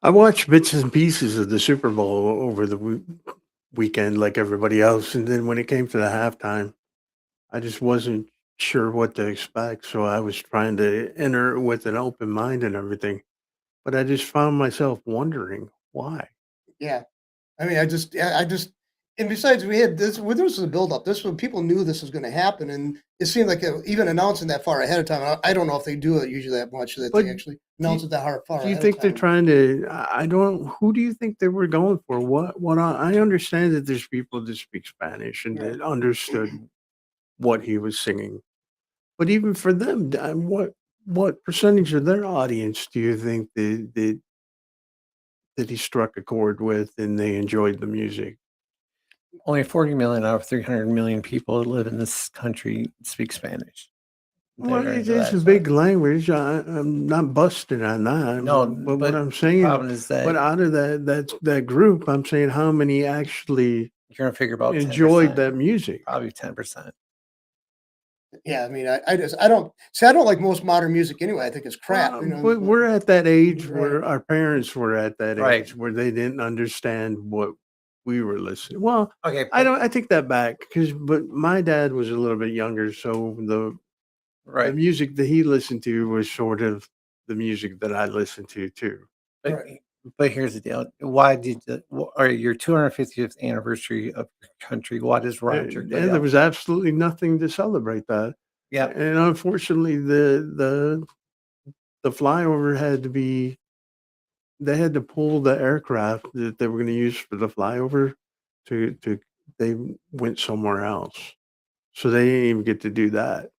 I watched bits and pieces of the Super Bowl over the weekend like everybody else, and then when it came to the halftime, I just wasn't sure what to expect, so I was trying to enter it with an open mind and everything, but I just found myself wondering why. Yeah. I mean, I just and besides, we had this well, this was a buildup. This was people knew this was gonna happen, and it seemed like, even announcing that far ahead of time, I don't know if they do it usually that much, that But they actually do announce you it that far do you ahead of think they're time. trying to I don't who do you think they were going for? What I understand that there's people that speak Spanish and Right. that understood what he was singing. But even for them, what percentage of their audience do you think that he struck a chord with and they enjoyed the music? Only 40 million out of 300 million people that live in this country speak Spanish. Well, it is a That's why. big language. I'm not busting on that, No, but what but I'm the saying, problem is but that out of that group, I'm saying how many actually you're gonna figure about enjoyed 10%, that music? probably 10%. Yeah, I mean, I don't see, I don't like most modern music anyway. I think it's crap, But we're at that age Right. where our parents were at that Right. age where they didn't understand what we were listening. Well, Okay, but I take that back but my dad was a little bit younger, so the right. music that he listened to was sort of the music that I listened to too. But Right. but here's the deal. Why did the or your 250th anniversary of your country, why does Roger And there Goodell was absolutely nothing to celebrate that. Yeah, And unfortunately, the flyover had to be they had to pull the aircraft that they were gonna use for the flyover to they went somewhere else. So they didn't even get to do that.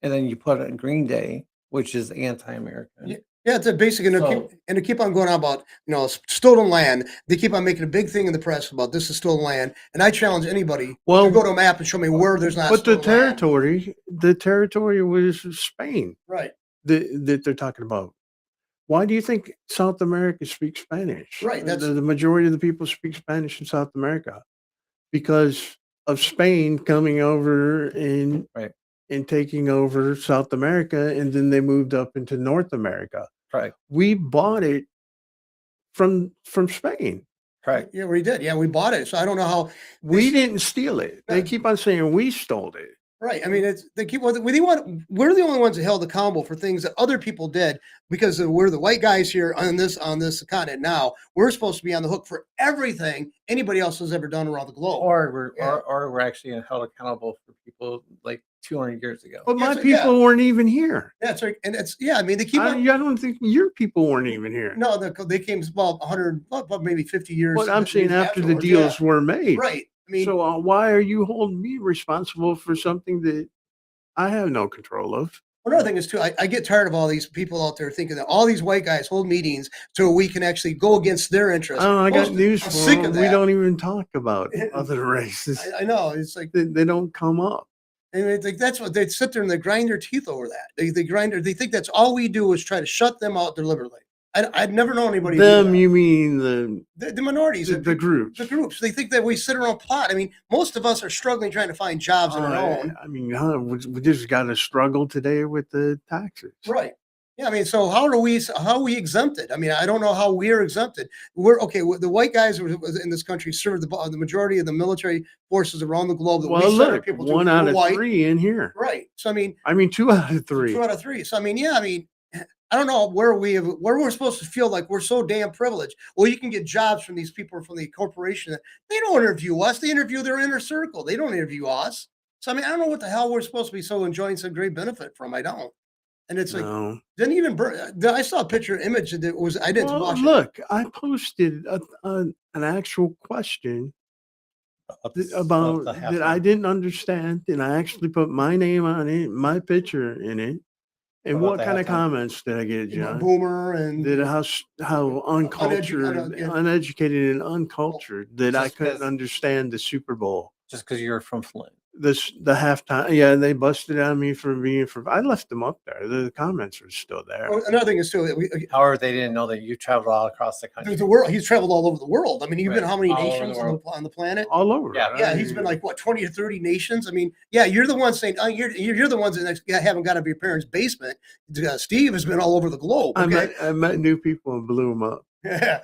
and then you put in Green Day, which is Yeah, anti-American. yeah, it's a basic, So and they keep on going on about stolen land. They keep on making a big thing in the press about this is stolen land, and I challenge anybody to go Well, to a map and show me where there's not but stolen land. the territory was Spain Right, that they're talking about. Why do you think South America speaks Spanish? right. The majority of the people speak Spanish in South America because of Spain coming over right, and taking over South America, and then they moved up into North America. right, We bought it from Spain. right. Yeah, we did. Yeah, we bought it. So I don't know how they. We didn't steal it. They keep on saying we stole it. Right. I mean, it's they keep. Well, we want. We're the only ones that held accountable for things that other people did because we're the white guys here on this continent. Now we're supposed to be on the hook for everything anybody else has ever done around the globe. Or we're Yeah. or we're actually held accountable for people like 200 years ago. But Yeah, my so, yeah, people weren't even here. that's right. And it's yeah. I mean, they keep on. I don't think your people weren't even here. No, they came about 100, well, maybe 50 years But I'm saying after the afterwards. Yeah. deals were made. Right. I mean, So why are you holding me responsible for something that I have no control of? another thing is too, I get tired of all these people out there thinking that all these white guys hold meetings so we can actually go against their interests. I got news I'm for sick of them. We that. don't even talk about other races. I know. It's like, They don't come up. and it's like that's what they sit there and they grind their teeth over that. They think that's all we do is try to shut them out deliberately. I've never known anybody do Them, that. you mean The minorities, the groups? the groups. They think that we sit around plot. I mean, most of us are struggling trying to find jobs on our own. I mean, we just got to struggle today with the taxes. Right. Yeah, I mean, so how are we exempted? I mean, I don't know how we're exempted. We're okay. The white guys was in this country served the majority of the military forces around the globe that Well, we sent our look, people to. one out Were of white, three in here. right? So I mean, I mean, two out of two three. out of three. So I mean, yeah, I mean, I don't know where we're supposed to feel like we're so damn privileged. Well, you can get jobs from these people from the corporation. They don't interview us. They interview their inner circle. They don't interview us. So I mean, I don't know what the hell we're supposed to be so enjoying some great benefit from. I don't. And it's like, No. didn't even I saw a picture image that was I didn't Well, watch it. look, I posted an actual question Of about the that I halftime. didn't understand, and I actually put my name on it, my picture in it. And About what the kind of halftime. comments did I get, John? Boomer and That how uncultured, yeah, uneducated, and uncultured that I Just couldn't 'cause understand the Super Bowl. just 'cause you're from Flint. The halftime, yeah, they busted on me for being from. I left them up there. The comments are still there. another thing is too, However, they didn't know that you traveled all across the country. the world. He's traveled all over the world. I mean, you've been Right. how many All over the nations world. on the planet? All over. Yeah. Yeah, he's been like what 20 or 30 nations. I mean, yeah, you're the one saying you're the ones that haven't got out of your parents' basement. Steve has been all over the globe. Okay, I met new people and blew them up. Yeah.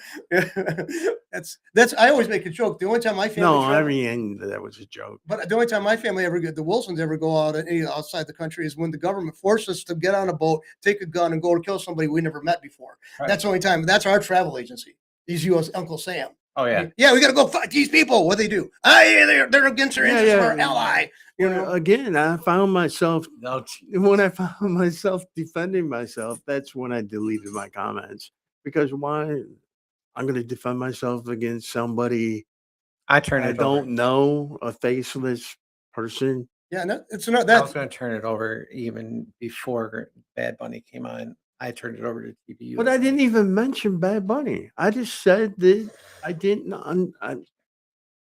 That's I always make a joke. The only time my family No, I travel, mean, that was a joke. but the only time my family ever get the Wilsons ever go out outside the country is when the government forced us to get on a boat, take a gun, and go to kill somebody we never met before. Right. That's the only time. That's our travel agency. These U.S. Uncle Sam. Oh yeah. Yeah, we got to go fight these people. What they do? Yeah, they're against our Yeah, interests of yeah. our ally. You Well, know. again, I found myself No, when I found myself defending myself, that's when I deleted my comments because why? I'm going to defend myself against somebody I turned I it over. don't know, a faceless person. Yeah, no, it's not I was that. going to turn it over even before Bad Bunny came on. I turned it over to TVU. But I didn't even mention Bad Bunny. I just said that I didn't.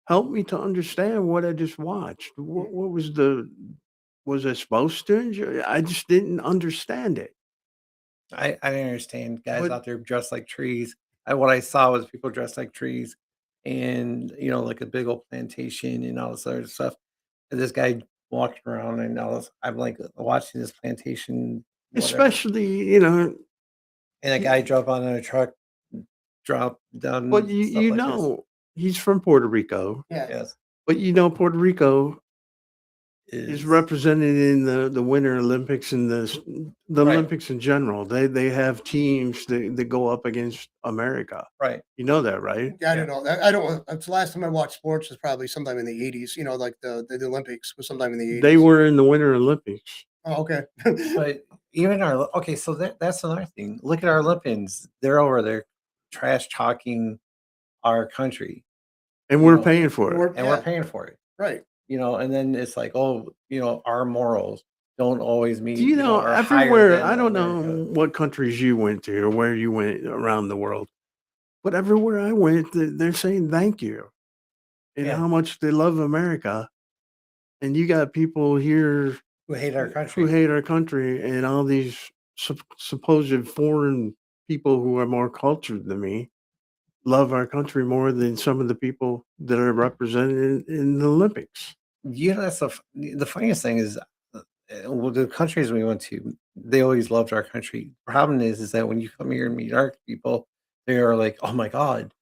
Help me to understand what I just watched. What was the? Was I supposed to enjoy? I just didn't understand it. I didn't understand guys But out there dressed like trees. What I saw was people dressed like trees, and like a big old plantation and all this other stuff. And this guy walking around, and all this, I'm like watching this plantation, whatever. especially, And a guy drove on a truck, dropped down. but stuff you like this. know, he's from Puerto Rico. Yeah. Yes, But Puerto Rico is represented in the Winter Olympics and the Right. Olympics in general. They have teams that go up against America. right. You know that, right? I don't know. I don't. That's the last time I watched sports was probably sometime in the '80s. Like the Olympics was sometime in the '80s. They were in the Winter Olympics. Oh, okay. But even so that's another thing. Look at our Olympians; they're over there trash talking our country, And we're paying for it. and we're paying for it. Right. And then it's like, our morals don't always mean, Do are higher everywhere, than I don't America. know what countries you went to or where you went around the world, but everywhere I went, they're saying thank you and Yeah. how much they love America. And you got people here Who hate our who country. hate our country and all these supposed foreign people who are more cultured than me love our country more than some of the people that are represented in the Olympics. That's the funniest thing is, the countries we went to, they always loved our country. Problem is that when you come here and meet our people, they are like, oh my God,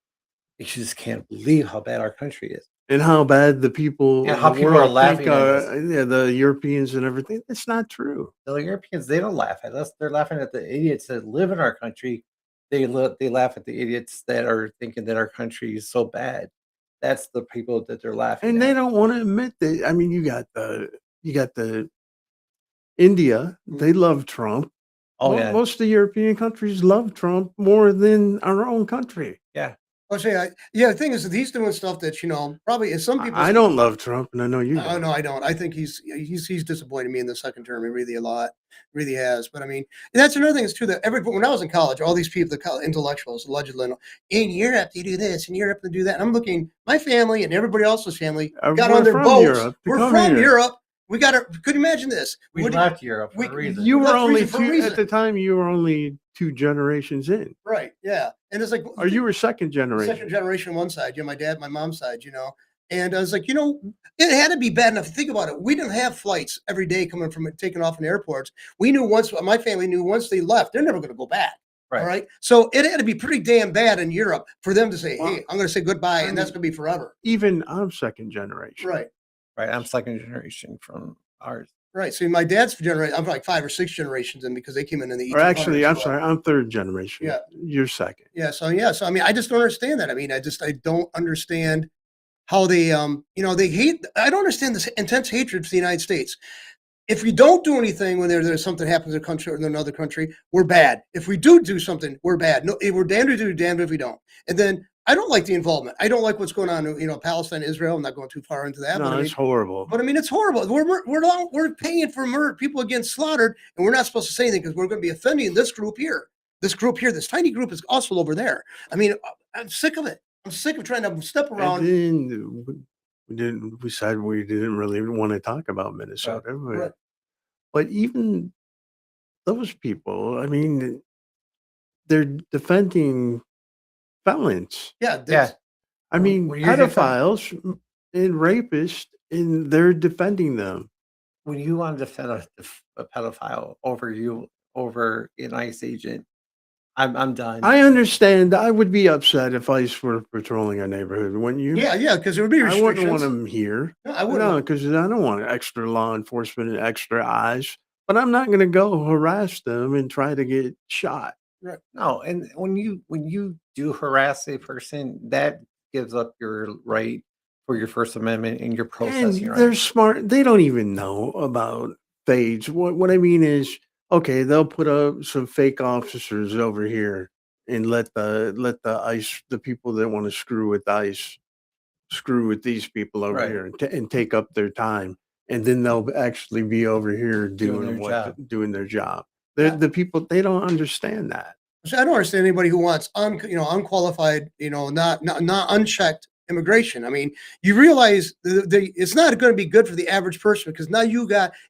you just can't believe how bad our country is. And how bad the people And in how the people are world laughing think at are, us. yeah, the Europeans and everything. It's not true. The Europeans, they don't laugh at us. They're laughing at the idiots that live in our country. They laugh at the idiots that are thinking that our country is so bad. That's the people that they're laughing And they at. don't want to admit that. I mean, you got the India. They love Trump. Oh yeah, Most of the European countries love Trump more than our own country. yeah. I'll say, the thing is that he's doing stuff that probably is some people. I don't love Trump, and I know you Oh don't. no, I don't. I think he's disappointed me in the second term. He really a lot, really has. But I mean, and that's another thing is too that when I was in college, all these people, intellectuals, allegedly in Europe they do this, in Europe they do that. And I'm looking, my family and everybody else's family got We're on their from boats. Europe to We're come from here. Europe. We got to. Could you imagine this? We Would- left Europe for we- a reason. You were That's only reason for two reason. at the time. You were only 2 generations in, Right. Yeah. And it's like, or you were second generation. second generation on one side, my dad, my mom's side, And I was like, it had to be bad enough. Think about it. We didn't have flights every day coming from taking off in airports. We knew my family knew once they left, they're never going to go back. Right. All right. So it had to be pretty damn bad in Europe for them to say, Well, hey, I'm going to say goodbye, I and that's mean- going to be forever. Even I'm second generation. Right. Right, I'm second generation from ours. Right. So my dad's generation, I'm like 5 or 6 generations in because they came in the 1800s. Or actually, I'm so- sorry, I'm third generation. Yeah. You're second. Yeah. So I mean, I just don't understand that. I mean, I don't understand how they they hate. I don't understand this intense hatred for the United States. If we don't do anything when there's something happens in a country or in another country, we're bad. If we do something, we're bad. No, we're damned to do, damned if we don't. And then I don't like the involvement. I don't like what's going on. Palestine, Israel. I'm not going too far into that. No, but it's horrible. I mean, it's horrible. We're paying for murder, people getting slaughtered, and we're not supposed to say anything because we're going to be offending this group here. This group here, this tiny group is also over there. I mean, I'm sick of it. I'm sick of trying to step around. And then we decided we didn't really want to talk about Minnesota. Right. But even those people, I mean, they're defending felons. Yeah, Yeah. I mean, Well, you're defend- pedophiles and rapists, and they're defending them. When you want to defend a pedophile over an ICE agent, I'm done. I understand. I would be upset if ICE were patrolling a neighborhood, wouldn't you? Yeah, because there would be I wouldn't want restrictions. them here. No, I wouldn't. No, because I don't want extra law enforcement and extra eyes. But I'm not going to go harass them and try to get shot. Right. No, and when you do harass a person, that gives up your right for your First Amendment and your And protesting they're right. smart. They don't even know about fades. What I mean is, okay, they'll put up some fake officers over here and let the ICE, the people that want to screw with ICE, screw with these people over Right. here and take up their time, and then they'll actually be over here Doing their job. doing their job. Yeah. The people, they don't understand that. So I don't understand anybody who wants unqualified, not unchecked immigration. I mean, you realize it's not going to be good for the average person because now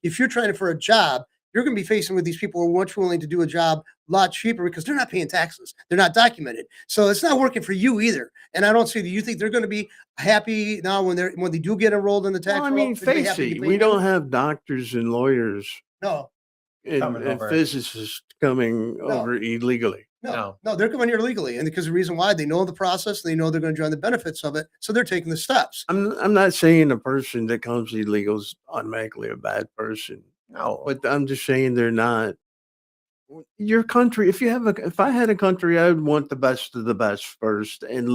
if you're trying for a job, you're going to be facing with these people who are much willing to do a job a lot cheaper because they're not paying taxes. They're not documented. So it's not working for you either. And I don't see that you think they're going to be happy now when they do get enrolled in the tax. Well, I roll, mean, they're gonna be face happy to it, pay we them? don't have doctors and lawyers No, Coming and over. physicists coming over illegally. no, they're coming here legally. And because the reason why they know the process, they know they're going to enjoy the benefits of it. So they're taking the steps. I'm not saying a person that comes illegal is automatically a bad person, No, but I'm just saying they're not. Your country, if I had a country, I would want the best of the best first, and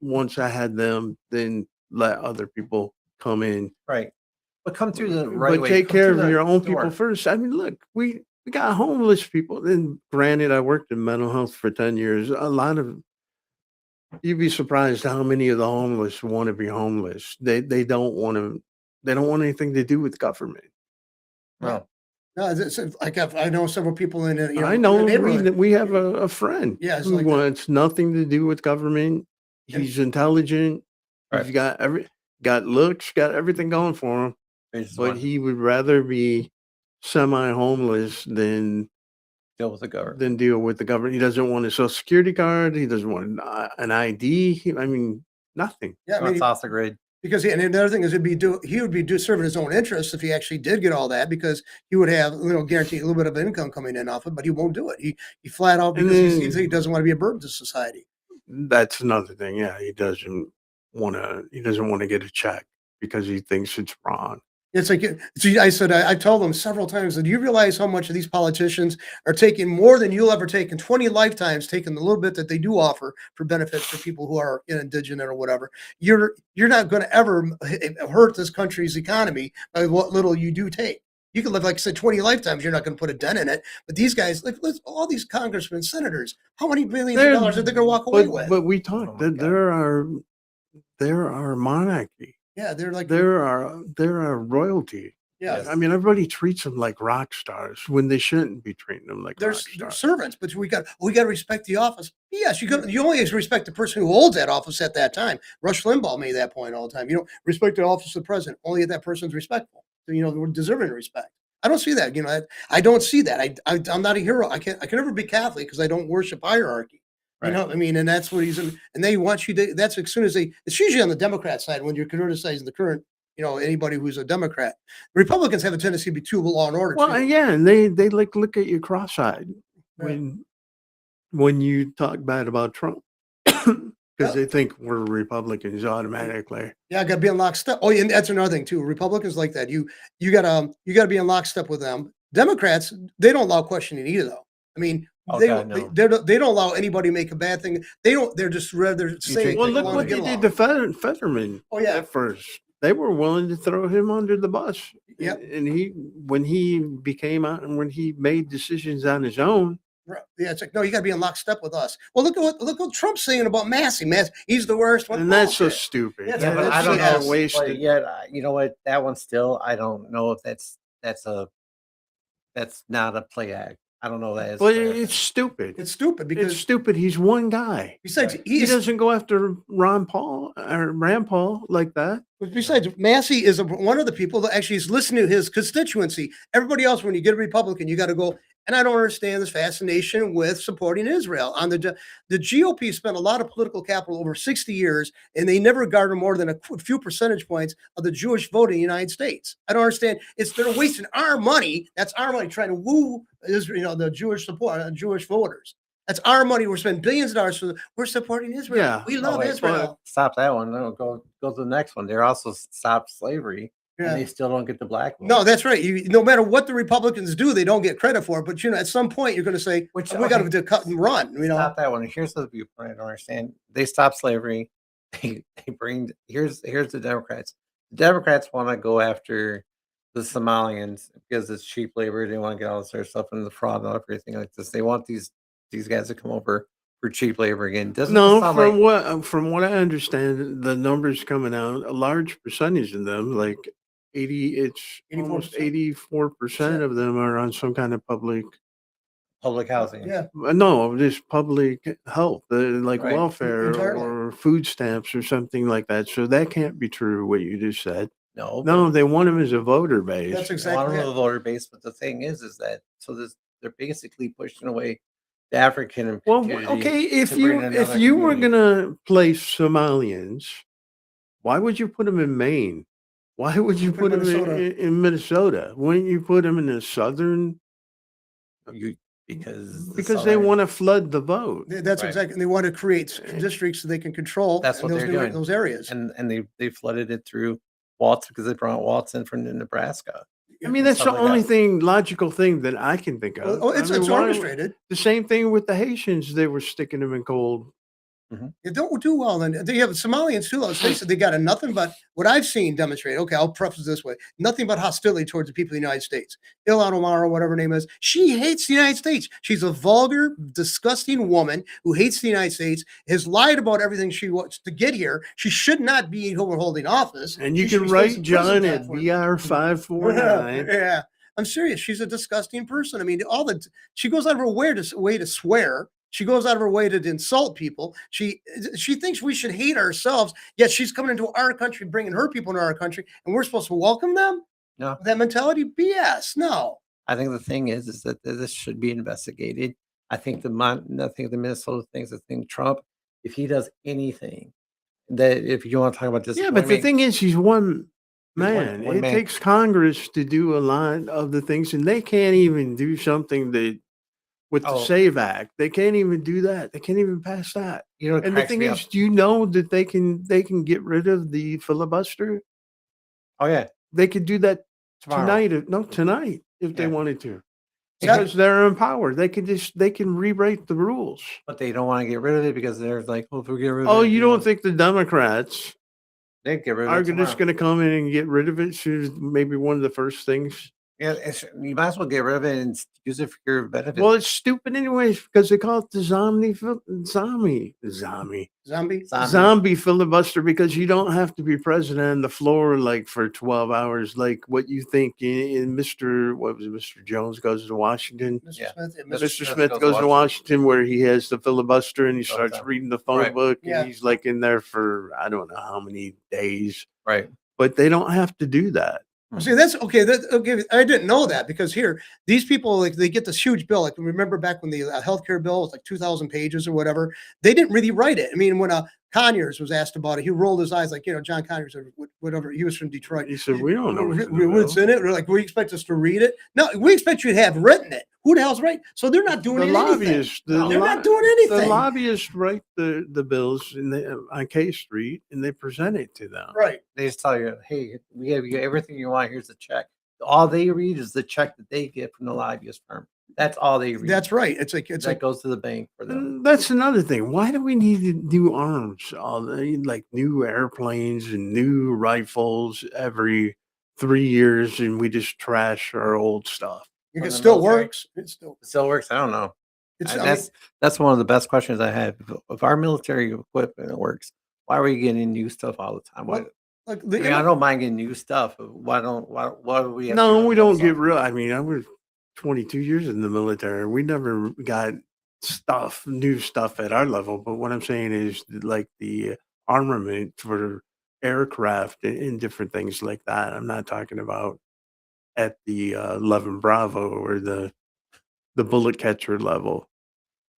once I had them, then let other people come in. right. But come through the right But way. take Come care through of the your own door. people first. I mean, look, we got homeless people. And granted, I worked in mental health for 10 years. You'd be surprised how many of the homeless want to be homeless. They don't want to. They don't want anything to do with government. No. No, it's like I know several people in it. I in know the neighborhood. we have a friend Yeah, it's who like that. wants nothing to do with government. And- He's intelligent. Right. He's got looks, got everything going for him. They just But want to he would rather be semi-homeless than deal with the government. deal with the government. He doesn't want a social security card. He doesn't want an ID. I mean, nothing. Yeah, I Wants mean, off the grid. because and another thing is he would be serving his own interests if he actually did get all that because he would have guaranteed a little bit of income coming in off it, but he won't do it. He flat out And because he then- seems like he doesn't want to be a burden to society. That's another thing. Yeah, he doesn't want to get a check because he thinks it's wrong. It's like I told them several times that you realize how much of these politicians are taking more than you'll ever take in 20 lifetimes, taking the little bit that they do offer for benefits for people who are indigent or whatever. You're not going to ever hurt this country's economy by what little you do take. You can live, like I said, 20 lifetimes. You're not going to put a dent in it. But these guys, like all these congressmen, senators, how many billions of dollars are they going to walk away with? But we talked my that God. there are monarchy. Yeah, they're like There are royalty. yeah. I mean, everybody treats them like rock stars when they shouldn't be treating them like They're rock stars. servants, but we got to respect the office. Yes, you only respect the person who holds that office at that time. Rush Limbaugh made that point all the time. You don't respect the office of the president only if that person's respectful. So, we're deserving of respect. I don't see that. I don't see that. I'm not a hero. I can never be Catholic because I don't worship hierarchy. You Right. know what I mean? And that's what he's in. And they want you to. That's as soon as it's usually on the Democrat side when you're criticizing the current. Anybody who's a Democrat. Republicans have a tendency to be too law and order. Well, too. yeah, and they like look at you cross-eyed Right. when you talk bad about Trump because Yeah. they think we're Republicans automatically. Yeah, I got to be in lockstep. Oh, and that's another thing too. Republicans like that. You gotta be in lockstep with them. Democrats, they don't allow questioning either, though. I mean, Oh, they God, they, no. they don't allow anybody to make a bad thing. They don't. They're just rather saying. take Well, They look wanna what get they along. did to Fetterman. Oh yeah, At first, they were willing to throw him under the bus. Yep. And when he became out and when he made decisions on his own, right. Yeah. It's like no, you got to be in lockstep with us. Well, look what Trump's saying about Massey. He's the worst one. and that's so Bullshit. stupid. Yeah, Yeah, but that's I don't just know. wasted. But yet, you know what? That one still, I don't know if that's not a play act. I don't know that. But it's stupid. It's stupid It's because stupid. He's one guy. besides Right. He he's doesn't go after Ron Paul or Rand Paul like that. Besides, Massey is one of the people that actually is listening to his constituency. Everybody else, when you get a Republican, you got to go. And I don't understand this fascination with supporting Israel. On the GOP spent a lot of political capital over 60 years, and they never garnered more than a few percentage points of the Jewish vote in the United States. I don't understand. They're wasting our money. That's our money trying to woo Israel, the Jewish support, Jewish voters. That's our money. We're spending billions of dollars we're supporting Israel. Yeah. We Oh, love wait, Israel. stop that one. No, go to the next one. They're also stop slavery, and Yeah. they still don't get the black vote. No, that's right. No matter what the Republicans do, they don't get credit for it. But at some point, you're going to say, Which, we got okay, to cut and run. stop that one. Here's the viewpoint I don't understand. They stop slavery. They bring here's the Democrats. The Democrats want to go after the Somalians because it's cheap labor. They want to get all this other stuff and the fraud and everything like this. They want these guys to come over for cheap labor again. Doesn't it No, sound from what I understand, the numbers coming out, a large percentage of them, like 80, it's almost 84%. 84% of them are on some kind of public. public housing? Yeah. No, just public health, like Right. welfare Entirely. or food stamps or something like that. So that can't be true. What you just said. No. No, they want them as a voter base. That's I exactly don't know it. the voter base, but the thing is that they're basically pushing away the African Well, community okay, if to bring you another were community. gonna place Somalians, why would you put them in Maine? Why would you Put put them Minnesota. in Minnesota? Wouldn't you put them in the southern? Because Because they want to flood the vote. That's Right. exactly. They want to create districts so they can control That's what those they're doing. those areas. and they flooded it through Waltz because they brought Waltz in from Nebraska. I mean, that's the stuff like only that. logical thing that I can think of. Oh, it's I mean, it's why- orchestrated. The same thing with the Haitians; they were sticking them in cold. They don't do well. And they have Somalians too. Let's face it, they got nothing but what I've seen demonstrate. Okay, I'll preface this way: nothing but hostility towards the people of the United States. Ilhan Omar, whatever her name is, she hates the United States. She's a vulgar, disgusting woman who hates the United States. Has lied about everything she wants to get here. She should not be holding office. And you She should can be write facing prison John time at for it. BR549. Yeah, I'm serious. She's a disgusting person. I mean, she goes out of her way to swear. She goes out of her way to insult people. She thinks we should hate ourselves. Yet she's coming into our country, bringing her people into our country, and we're supposed to welcome them. No. That mentality, BS. No. I think the thing is that this should be investigated. I think the Minnesota things. I think Trump, if he does anything, that if you want to talk about Yeah, but the disappointment, thing is, he's one He's one- man. one It man. takes Congress to do a lot of the things, and they can't even do something that with the Oh. SAVE Act. They can't even do that. They can't even pass that. you know, what And the cracks thing me is, up? do you know that they can get rid of the filibuster? Oh yeah, They could do that tomorrow. tonight if they Yeah. wanted to. Yeah. Because they're empowered. They can rewrite the rules. But they don't want to get rid of it because they're like, well, if we get rid of Oh, it, you don't think the Democrats they get rid of are it just tomorrow. going to come in and get rid of it? Soon as maybe one of the first things. Yeah, you might as well get rid of it and use it for your benefit. Well, it's stupid anyways because they call it the zombie Zombie. zombie filibuster because you don't have to be president on the floor like for 12 hours like what you think in Mr. Jones goes to Washington. Mr. Yeah. Smith, yeah, Mr. Smith Smith goes to Washington where he has the filibuster and he All the starts time. reading the phone Right. book and Yeah. he's like in there for I don't know how many days. right. But they don't have to do that. See, that's okay. Okay, I didn't know that because here, these people like they get this huge bill. Like remember back when the healthcare bill was like 2,000 pages or whatever. They didn't really write it. I mean, when Conyers was asked about it, he rolled his eyes like John Conyers or whatever. He was from Detroit. He said, "We don't know what's in the What's bill." in it. We're like, we expect us to read it. No, we expect you to have written it. Who the hell's right? So they're not doing The anything. lobbyists, They're not doing the anything. lobbyists write the bills on K Street and they present it to them. Right. They just tell you, hey, we have you everything you want. Here's the check. All they read is the check that they get from the lobbyist firm. That's all they read. That's right. It's that like goes to the bank for them. And that's another thing. Why do we need new arms? Like new airplanes and new rifles every 3 years, and we just trash our old stuff. it From the still military? works. It still. It still works. I don't know. It's. And I mean, that's one of the best questions I have. If our military equipment works, why are we getting new stuff all the time? Why? like I mean, I don't mind getting new stuff. But why do we? Have to No, get we all don't this get stuff? real. I mean, I was 22 years in the military. We never got new stuff at our level. But what I'm saying is like the armament for aircraft and different things like that. I'm not talking about at the 11 Bravo or the bullet catcher level.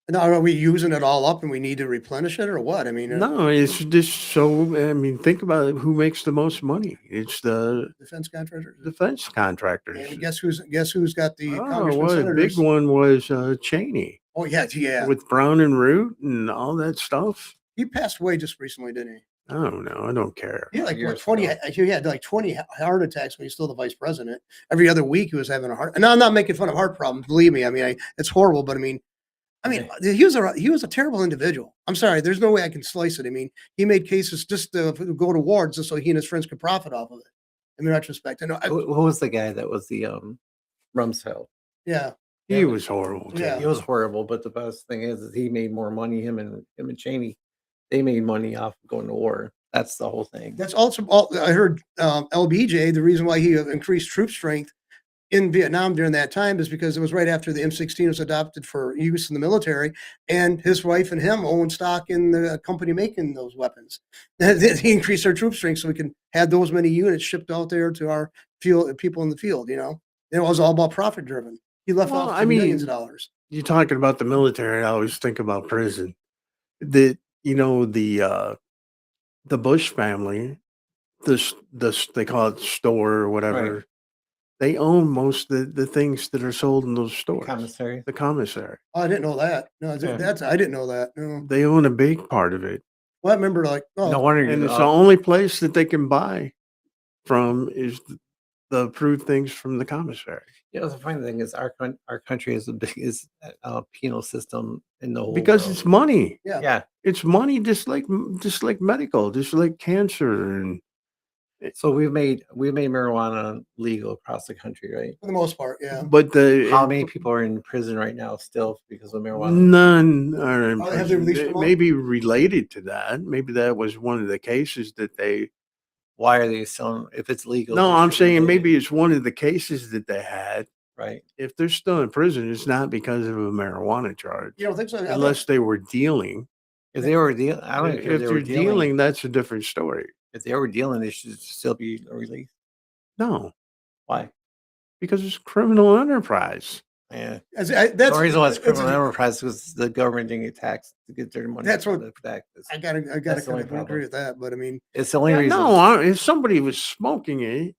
Now, are we using it all up and we need to replenish it or what? I mean, No, it's just so. I mean, think about it, who makes the most money. It's the defense contractors. defense contractors. And guess who's got the Oh, congressman what a big senators? one was Cheney Oh yeah. with Brown and Root and all that stuff. He passed away just recently, didn't he? I don't know. I don't care. He had like what, Years 20. ago. He had like 20 heart attacks when he was still the vice president. Every other week he was having a heart. And I'm not making fun of heart problems. Believe me. I mean, it's horrible. But I mean, he was a terrible individual. I'm sorry. There's no way I can slice it. I mean, he made cases just to go to wars just so he and his friends could profit off of it. In retrospect, I know. Who was the guy that was the Rumsfeld? Yeah. He was horrible. Too. Yeah. It was horrible, but the best thing is he made more money. Him and Cheney, they made money off of going to war. That's the whole thing. That's also I heard LBJ. The reason why he increased troop strength in Vietnam during that time is because it was right after the M16 was adopted for use in the military, and his wife and him owned stock in the company making those weapons. He increased our troop strength so we can have those many units shipped out there to our people in the field. You know, it was all about profit driven. He left Well, off I mean, millions of dollars. You're talking about the military. I always think about prison. The Bush family, they call it store or whatever. Right. They own most of the things that are sold in those stores. Commissary. The commissary. Oh, I didn't know that. No, Yeah. I didn't know that. No. They own a big part of it. Well, I remember like, oh, No wonder. And it's the only place that they can buy from is the approved things from the commissary. the funny thing is our country is the biggest penal system in the whole Because world. it's money. yeah. Yeah. It's money just like medical, just like cancer and So we've made marijuana legal across the country, right? For the most part, yeah. but How many people are in prison right now still because of marijuana? none are in Oh, have they prison. released It them all? may be related to that. Maybe that was one of the cases that they Why are they still? If it's legal? No, they I'm should be saying doing maybe it, it's one of the cases that they had. right. If they're still in prison, it's not because of a marijuana charge. You don't think so? I thought- Unless they were dealing. If they were dealing, I don't know If if they they're were dealing. dealing, that's a different story. If they were dealing, they should still be released. No, Why? because it's criminal enterprise. Yeah. that's The reason why it's that's- criminal enterprise because the government didn't get taxed to get their money. That's what- to protect this. I gotta That's the only kind of problem. agree with that. But I mean, It's the only Yeah, reason. no, if somebody was smoking it,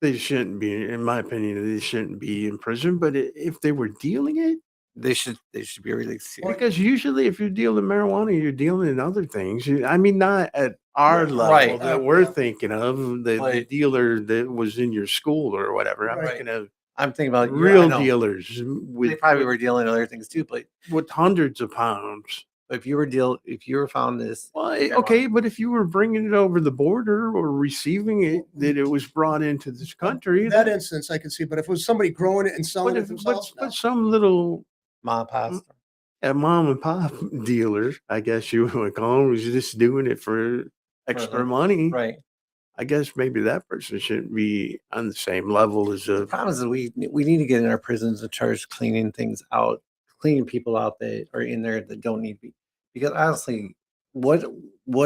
they shouldn't be, in my opinion, they shouldn't be in prison. But if they were dealing it, they should be released. Well, because usually if you're dealing marijuana, you're dealing in other things. I mean, not at our Right, level right. that we're Yeah. thinking of, the Right. dealer that was in your school or whatever. I'm Right. thinking of I'm thinking about real I know. dealers They with probably were dealing in other things too, but with hundreds of pounds. if you were found this, Well, marijuana- okay, but if you were bringing it over the border or receiving it, that it was brought into this country, in that instance, I can see. But if it was somebody growing it and selling but it if themselves, no. but some little mom passed. mom and pop dealer, I guess you would call him, was just doing it for extra the- money. Right. I guess maybe that person shouldn't be on the same level as The a. problem is that we need to get in our prisons and charge cleaning things out, cleaning people out that are in there that don't need to be. Because honestly, what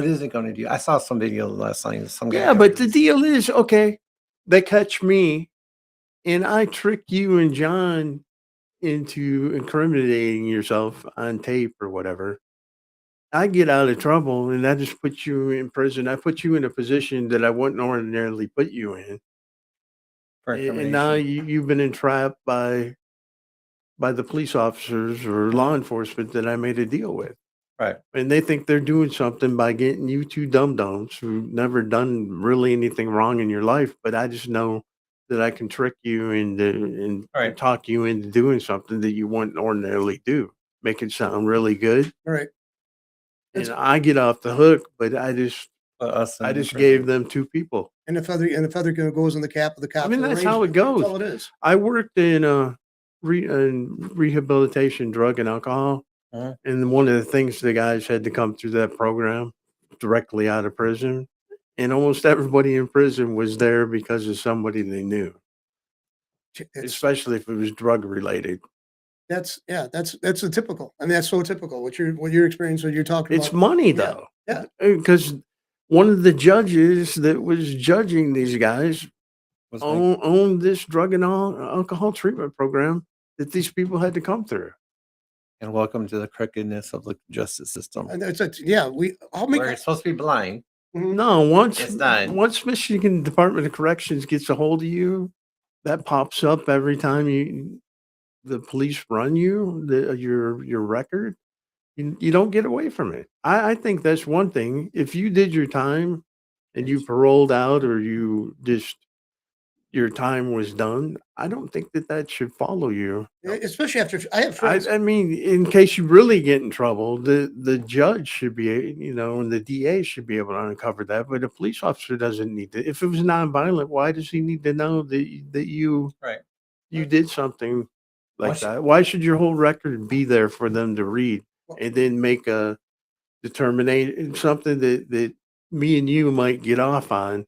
is it going to do? I saw some video last night. Some guy Yeah, got but the released. deal is okay. They catch me, and I trick you and John into incriminating yourself on tape or whatever. I get out of trouble, and I just put you in prison. I put you in a position that I wouldn't ordinarily put you in, for and now incrimination. you've been entrapped by the police officers or law enforcement that I made a deal with. Right. And they think they're doing something by getting you two dum-dums who've never done really anything wrong in your life. But I just know that I can trick you and Right. talk you into doing something that you wouldn't ordinarily do. Make it sound really good. Right. And It's- I get off the hook, but I just Us in prison. gave them two people. And the feather goes in the cap of the cop. I mean, for the that's how it arrangement. goes. That's all it is. I worked in rehabilitation, drug and alcohol. Uh-huh. And one of the things the guys had to come through that program directly out of prison. And almost everybody in prison was there because of somebody they knew, especially if it was drug related. That's a typical. I mean, that's so typical. What your experience, what you're talking It's about. money, Yeah, though. yeah. Because one of the judges that was judging these guys Was like, owned this drug and alcohol treatment program that these people had to come through. And welcome to the crookedness of the justice system, And yeah, I'll make where it's supposed to be blind. Mhm. No, It's not. once Michigan Department of Corrections gets a hold of you, that pops up every time the police run your record. You don't get away from it. I think that's one thing. If you did your time and you paroled out or you just your time was done, I don't think that should follow you. especially after I have friends. I mean, in case you really get in trouble, the judge should be, and the DA should be able to uncover that. But a police officer doesn't need to. If it was nonviolent, why does he need to know that you Right. did something Why like should- that? Why should your whole record be there for them to read and then make a determination, something that me and you might get off on?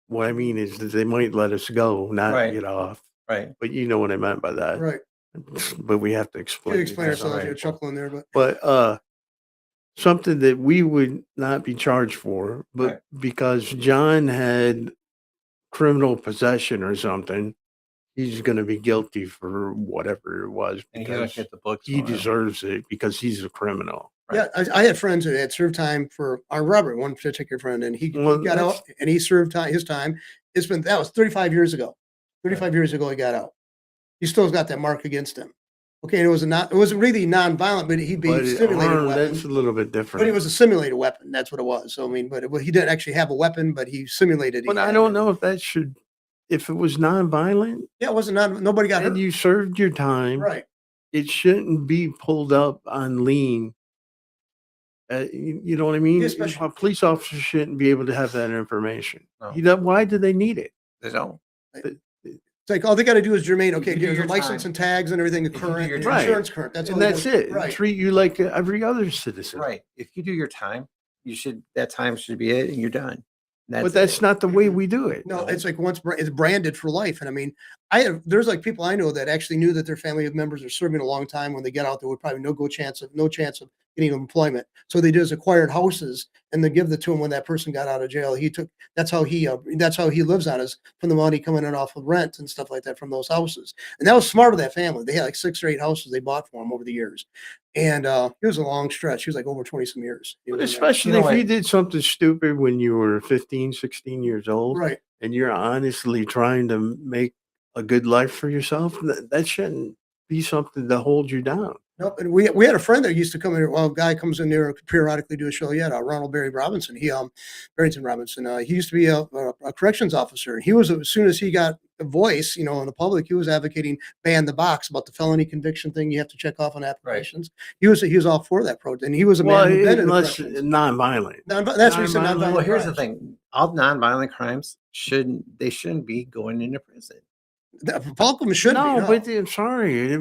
What I mean is that they might let us go, not Right. get off. Right. But you know what I meant by that. Right. But we have to You explain. explain that. ourselves. right. You're chuckling there, but But something that we would not be charged for, but Right. because John had criminal possession or something, he's going to be guilty for whatever it was And he doesn't because get the books. he on him. deserves it because he's a criminal. Right. yeah, I had friends that had served time for our Robert, one particular friend, and he Well, got that's- out and he served his time. That was 35 years ago. 35 years ago, he got out. He still's got that mark against him. Okay, and it wasn't really non-violent, but he But simulated a weapon. that's a little bit But different. it was a simulated weapon. That's what it was. So I mean, but he didn't actually have a weapon, but he simulated. But he I had don't it. know if it was nonviolent Yeah, it wasn't nobody got and hurt. you served your time, Right. it shouldn't be pulled up on lean. You know what I mean? especially- A police officer shouldn't be able to have that information. No. Why do they need it? They don't. It's like all they got to do is germane. Okay, You do get your your license time. and tags and everything you do current, your and time. insurance current. That's all And they that's gotta- it. Right. Treat you like every other citizen. Right. If you do your time, that time should be it and you're done. But that's it. not the way we do it. No, it's like it's branded for life. And I mean, there's like people I know that actually knew that their family members are serving a long time. When they get out, there would probably no chance of getting employment. So they did is acquired houses and they give it to him when that person got out of jail. That's how he lives on is from the money coming in off of rent and stuff like that from those houses. And that was smart of that family. They had like 6 or 8 houses they bought for him over the years. And it was a long stretch. He was like over 20 some years. He But was in there. especially You know if you what? did something stupid when you were 15, 16 years old Right. and you're honestly trying to make a good life for yourself, that shouldn't be something to hold you down. Nope. And we had a friend that used to come in. Well, a guy comes in there periodically do a show. Yeah, Ronald Barry Robinson. Barrington Robinson. He used to be a corrections officer. He was as soon as he got a voice, in the public, he was advocating ban the box about the felony conviction thing. You have to check off on applications. He was all for that protest, and he was a Well, man who been in the unless corrections. nonviolent. That's what he said. nonviolent- Nonviolent Well, here's the crimes. thing. All nonviolent crimes shouldn't be going into prison. Bulk of them should No, be. but I'm sorry.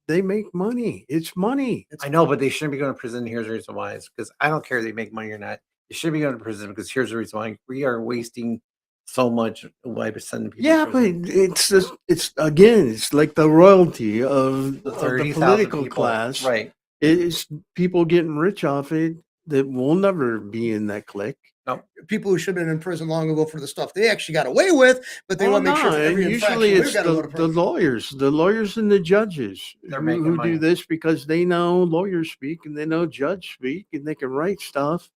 They make money. It's money. I know, but they shouldn't be going to prison. Here's the reason why. Is because I don't care if they make money or not. They should be going to prison because here's the reason why. We are wasting so much by sending people. Yeah, to but prison. it's like the royalty of the the 30,000 political people, class. right? It's people getting rich off it that will never be in that clique. People who should have been in prison long ago for the stuff they actually got away with, but they want to make sure for and every usually infraction, it's we've got to go to the prison. lawyers and the judges They're who, making who money. do this because they know lawyers speak and they know judge speak and they can write stuff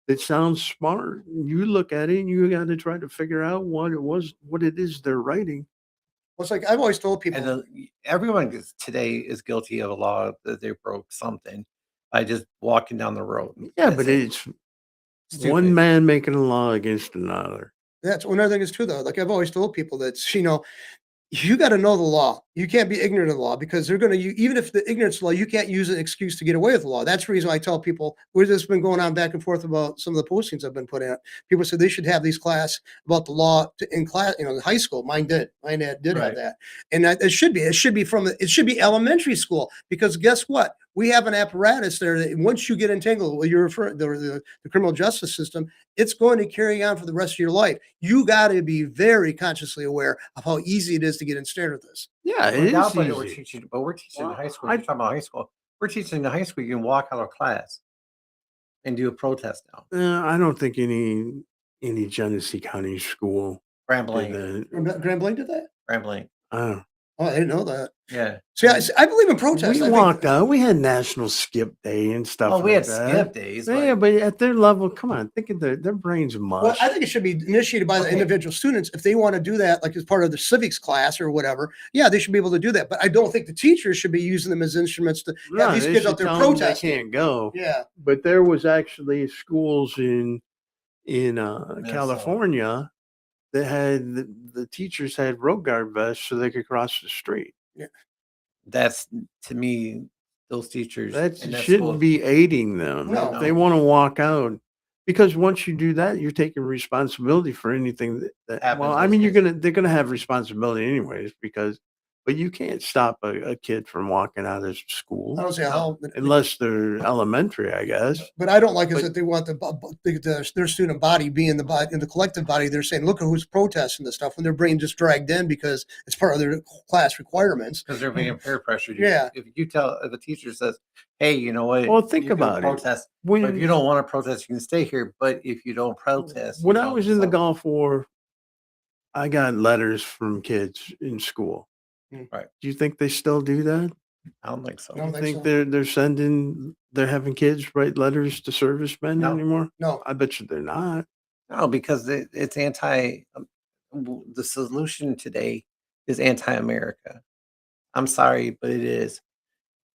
that sounds smart. You look at it and you got to try to figure out what it is they're writing. Well, it's like I've always told people. And everyone today is guilty of a law that they broke something by just walking down the road. Yeah, That's but it. it's Stupid. one man making a law against another. That's another thing is too, though. Like I've always told people that you got to know the law. You can't be ignorant of the law because they're going to even if the ignorance law, you can't use an excuse to get away with the law. That's the reason I tell people where this has been going on back and forth about some of the postings I've been putting out. People said they should have these class about the law in class, in high school. Mine did. Mine did have Right. that, and it should be. It should be elementary school because guess what? We have an apparatus there that once you get entangled, well, you're referring the criminal justice system, it's going to carry on for the rest of your life. You got to be very consciously aware of how easy it is to get ensnared with this. Yeah, Well, it now, is but we're easy. teaching, in high school. I- You're talking about high school. We're teaching in high school. You can walk out of class and do a protest now. I don't think any Genesee County school did Rambling, that. Grand Blanc did that. rambling. I don't. Oh, I didn't know that. Yeah. See, I believe in protest. We I think- walked out. We had National Skip Day and stuff. Oh, we like had that. skip days. Yeah, but but at their level, come on, think of their brains mush. Well, I think it should be initiated by the Okay. individual students if they want to do that, like as part of the civics class or whatever. Yeah, they should be able to do that. But I don't think the teachers should be using them as instruments to have these they kids should out there tell 'em protesting. They can't go. Yeah, But there was actually schools in Minnesota. California that had the teachers had road guard vests so they could cross the street. That's, to me, those teachers. That and shouldn't schools- be aiding them. No. If they want to walk out, because once you do that, you're taking responsibility for anything that Happens well, I those mean, kids. they're gonna have responsibility anyways, but you can't stop a kid from walking out of school I don't see how. unless they're elementary, I guess. But I don't like is But- that they want their student body being in the collective body. They're saying, look at who's protesting this stuff when their brain just dragged in because it's part of their class requirements. Because they're being peer pressured. Yeah. If the teacher says, "Hey, you know what? Well, think you can about it. protest, but if you When don't want to protest, you can stay here. But if you don't protest, when you I know, was in the so- Gulf War, I got letters from kids in school. Right. Do you think they still do that? I don't think so. I don't You think think so. they're having kids write letters to servicemen No. anymore? No, I bet you they're not. No, because it's anti. The solution today is anti-America. I'm sorry, but it is.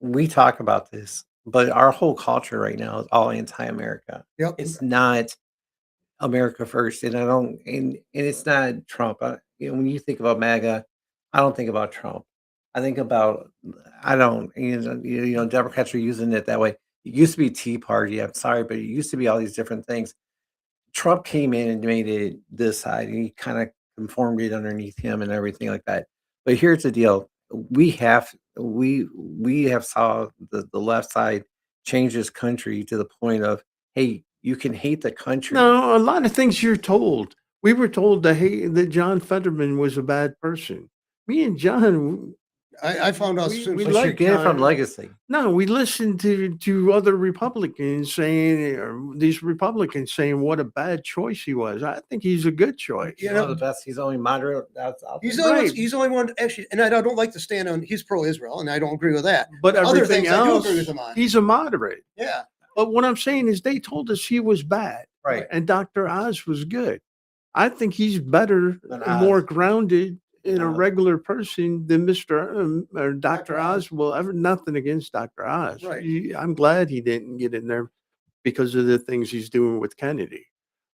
We talk about this, but our whole culture right now is all anti-America. yep. It's not America first, and I don't, and it's not Trump. When you think about MAGA, I don't think about Trump. I think about I don't, Democrats are using it that way. It used to be Tea Party. I'm sorry, but it used to be all these different things. Trump came in and made it this side, and he kind of conformed it underneath him and everything like that. But here's the deal: we have saw the left side change this country to the point of, hey, you can hate the country. No, a lot of things you're told. We were told that John Fetterman was a bad person. Me and John, I found out We- soon. we But like you get it from John. legacy. no, we listened to other Republicans saying, or these Republicans saying what a bad choice he was. I think he's a good choice. You He's one of know, the best. He's only moderate. That's out he's there. the only Right. he's the only one actually, and I don't like to stand on. He's pro-Israel, and I don't agree with that. But Other everything things I do else, agree with him on. he's a moderate. Yeah, But what I'm saying is they told us he was bad. Right. And Dr. Oz was good. I think he's better Than and more Oz. grounded in a Oz. regular person than Mr. Or Dr. Dr. Oz will ever. Nothing against Dr. Oz. Right. I'm glad he didn't get in there because of the things he's doing with Kennedy.